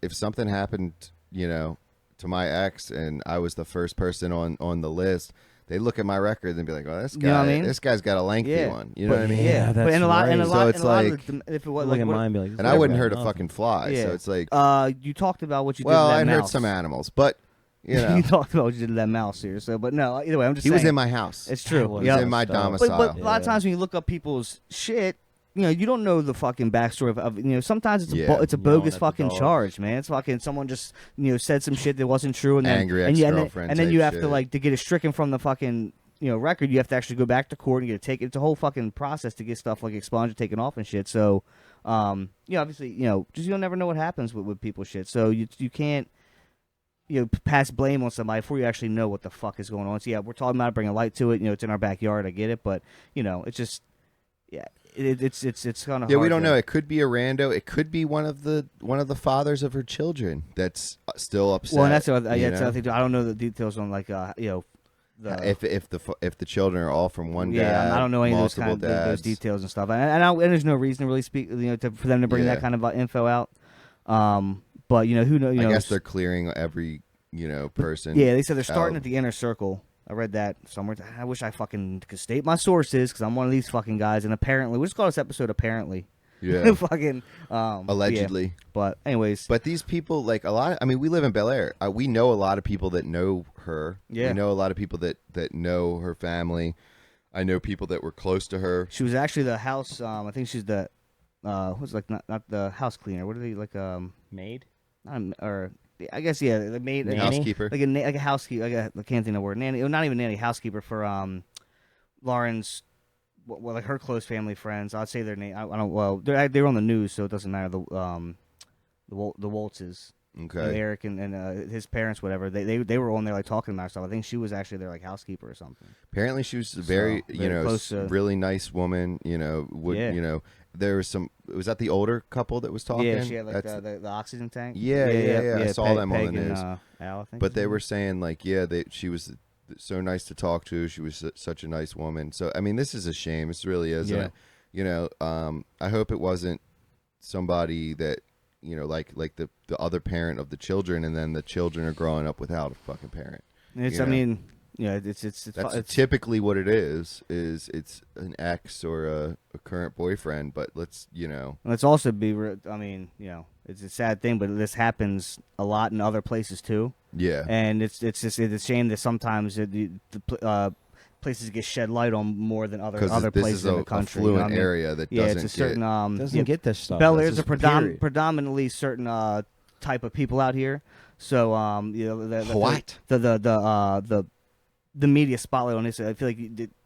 to my ex, and I was the first person on the list, they look at my record and be like, "Oh, this guy, You know what I mean? this guy's got a lengthy Yeah. one." You know But- what I mean? Yeah, but that's in a lot, right. in a So lot, it's in a lot like- of the, if it was Look like at what- mine, and be like, And I wouldn't "Never hurt had a fucking fly. Yeah. So it's like, you talked about what you well, did. I to that heard mouse. some animals, but you know, You talked about what you did to that mouse here. So, but no, either way, I'm just he saying. was in my house. It's true. was He Yeah. was in my But- domicile. But a lot of Yeah. times when you look up people's shit, you don't know the fucking backstory of sometimes it's Yeah. it's a Yelling bogus at the fucking dogs. charge, man. It's fucking someone just said some shit that wasn't true, and then Angry and, and then ex-girlfriend you type have to shit. like to get it stricken from the fucking record, you have to actually go back to court and get it taken. It's a whole fucking process to get stuff like expunged and taken off and shit. So, obviously, just you'll never know what happens with people shit. So you can't, pass blame on somebody before you actually know what the fuck is going on. So yeah, we're talking about bringing light to it. It's in our backyard. I get it, but it's just, yeah, it's kind of we don't know. It could be a rando. It could be one of the fathers of her children that's still upset. Well, and that's the other thing. I don't know the details on like if the children are all from one dad. Yeah, I don't know any of those those details and stuff. And there's no reason to really speak, for them to bring that kind of info out. But who knows? I guess they're clearing every person. Yeah, they said they're starting at the inner circle. I read that somewhere. I wish I fucking could state my sources because I'm one of these fucking guys. And apparently, we'll just call this episode apparently. Yeah. Fucking allegedly. Yeah. But anyways. But these people, like a lot. We live in Bel Air. We know a lot of people that know her. Yeah. We know a lot of people that know her family. I know people that were close to her. She was actually the house. I think she's the. What's like not the house cleaner. What are they like? Maid. Or I guess the maid, housekeeper, like a housekeeper. I can't think of the word. Nanny, not even nanny, housekeeper for Lauren's, like her close family friends. I'd say their name. I don't. Well, they're on the news, so it doesn't matter. The Woltzes, okay, Eric and his parents, whatever. They were on there like talking about stuff. I think she was actually their like housekeeper or something. Apparently, she was a very close, really nice woman. There was some. Was that the older couple that was talking? Yeah, she had like the oxygen tank. Yeah. I saw them on the news. And, Al, I think but they were saying like, she was so nice to talk to. She was such a nice woman. So this is a shame. This really is. Yeah. I hope it wasn't somebody that like the other parent of the children, and then the children are growing up without a fucking parent. It's that's typically what it is it's an ex or a current boyfriend, but let's also be it's a sad thing, but this happens a lot in other places too. Yeah, and it's a shame that sometimes the places get shed light on more than other places in the country. This is a affluent area that it's a certain doesn't get this stuff. Bel Air's a predominantly certain type of people out here. So the media spotlight on this, I feel like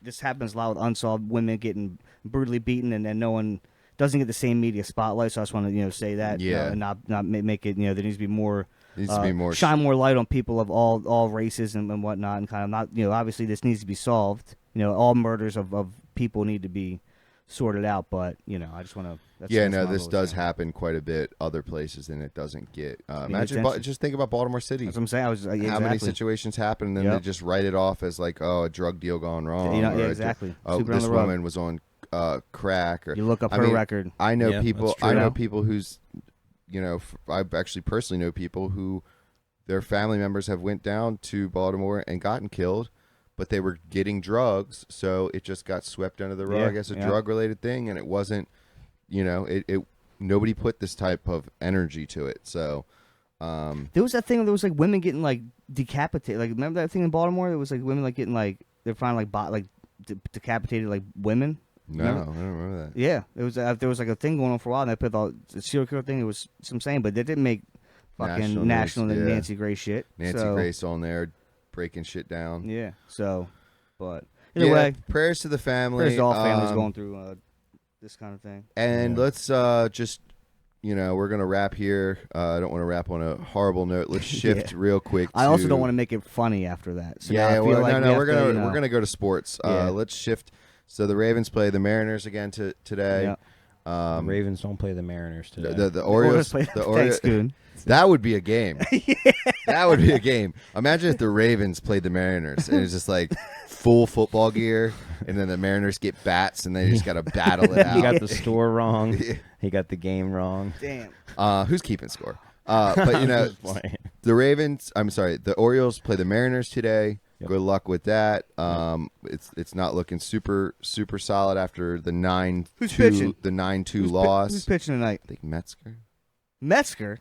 this happens a lot with unsolved women getting brutally beaten, and then no one doesn't get the same media spotlight. So I just want to say that, and not make it. There needs to be more. Shine more light on people of all races and whatnot, and kind of not. Obviously this needs to be solved. All murders of people need to be sorted out. But I just want to. This does happen quite a bit other places, and it doesn't get. Imagine, just think about Baltimore City. That's what I'm saying. How many situations happen, and then they just write it off as like, a drug deal gone wrong. Exactly. This woman was on crack. Or you look up her record. I know people. I know people who's. I actually personally know people who their family members have went down to Baltimore and gotten killed, but they were getting drugs, so it just got swept under the rug as a drug-related thing, and it wasn't, it nobody put this type of energy to it. So there was that thing. There was like women getting like decapitated. Like remember that thing in Baltimore? There was like women like getting like they're finding like decapitated like women. No, I don't remember that. Yeah, there was like a thing going on for a while, and they put the serial killer thing. It was some saying, but they didn't make fucking national Nancy Grace shit. Nancy Grace on there breaking shit down. Yeah. So, but either way, prayers to the family. Prayers to all families going through this kind of thing. And let's just. We're gonna wrap here. I don't want to wrap on a horrible note. Let's shift real quick. I also don't want to make it funny after that. So we're gonna go to sports. Let's shift. So the Ravens play the Mariners again today. The Ravens don't play the Mariners today. The Orioles play the Orioles. That would be a game. That would be a game. Imagine if the Ravens played the Mariners and it's just like full football gear, and then the Mariners get bats and they just got to battle it out. He got the score wrong. He got the game wrong. Damn. Who's keeping score? But the Orioles play the Mariners today. Yep. Good luck with that. It's not looking super solid after the 9-2 loss. Who's pitching tonight? I think Metzger. Metzner.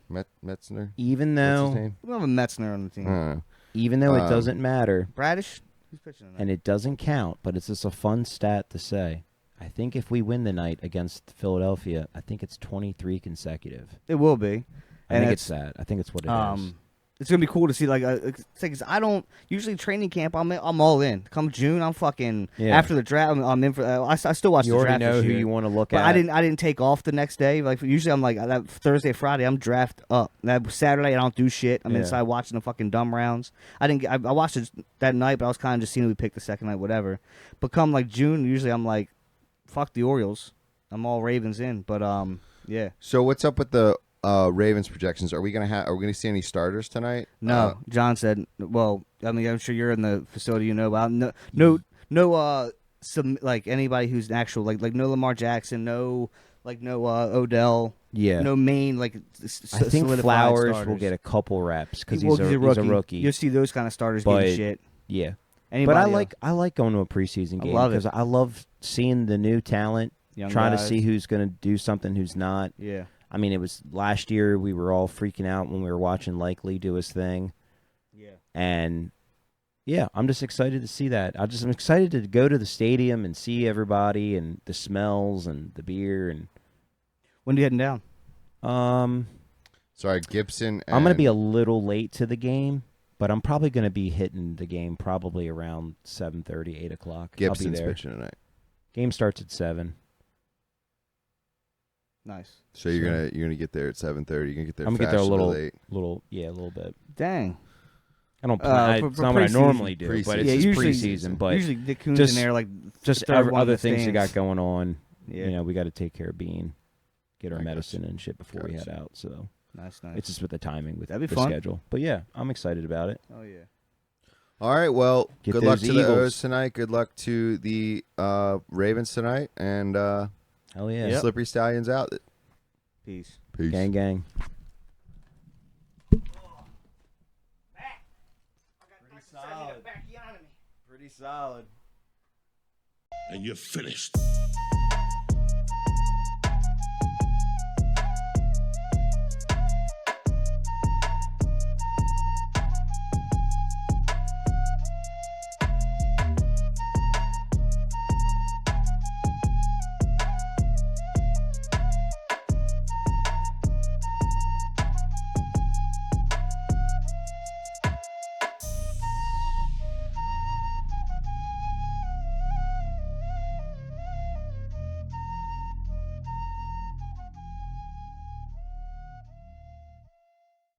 Even though we don't have a Metzner on the team. Even though it doesn't matter. Bradish. Who's pitching tonight? And it doesn't count, but it's just a fun stat to say. I think if we win the night against Philadelphia, I think it's 23 consecutive. It will be. I think it's that. I think it's what it is. It's gonna be cool to see. Like, 'cause I don't usually training camp. I'm all in. Come June, I'm fucking after the draft. I'm in for. I still watch You the already draft. know this who year. you want to look But at. I didn't take off the next day. Like usually, I'm like that Thursday, Friday. I'm draft up. That Saturday, I don't do shit. I'm inside watching the fucking dumb rounds. I watched it that night, but I was kind of just seeing who we picked the second night, whatever. But come like June, usually I'm like, fuck the Orioles. I'm all Ravens in. But yeah. So what's up with the Ravens projections? Are we gonna see any starters tonight? No, John said. Well, I mean, I'm sure you're in the facility, but no. Some like anybody who's an actual like no Lamar Jackson, no Odell, no main like. I think Flowers will get a couple reps because he's a rookie. You'll see those kind of starters but, getting shit. Yeah, anybody but I like going to a preseason game because I love seeing the new talent, trying to see who's going to do something, who's not. Yeah. I mean, it was last year we were all freaking out when we were watching Likely do his thing. Yeah. And, yeah, I'm just excited to see that. I'm excited to go to the stadium and see everybody and the smells and the beer. And when are you heading down? Sorry, Gibson. I'm going to be a little late to the game, but I'm probably going to be hitting the game probably around 7:30, 8 o'clock. Gibson's I'll be there. pitching tonight. Game starts at 7. Nice. So you're gonna get there at 7:30. You're gonna get there. I'm gonna get there a little late. a little bit. Dang. I don't plan. It's not what I normally do, but it's just usually, preseason. But usually Nick Coon's just in there like just other things we got going on. Yeah. You know, we got to take care of Bean, get our medicine and shit before we head out. So nice. It's just with the timing with That'd be the fun. schedule. But yeah, I'm excited about it. Oh yeah. All right. Well, Get good luck those to the Eagles. O's tonight. Good luck to the Ravens tonight. And Hell yeah, Slippery Stallions out. Peace. Peace. gang gang. Solid. Pretty solid. And you're finished.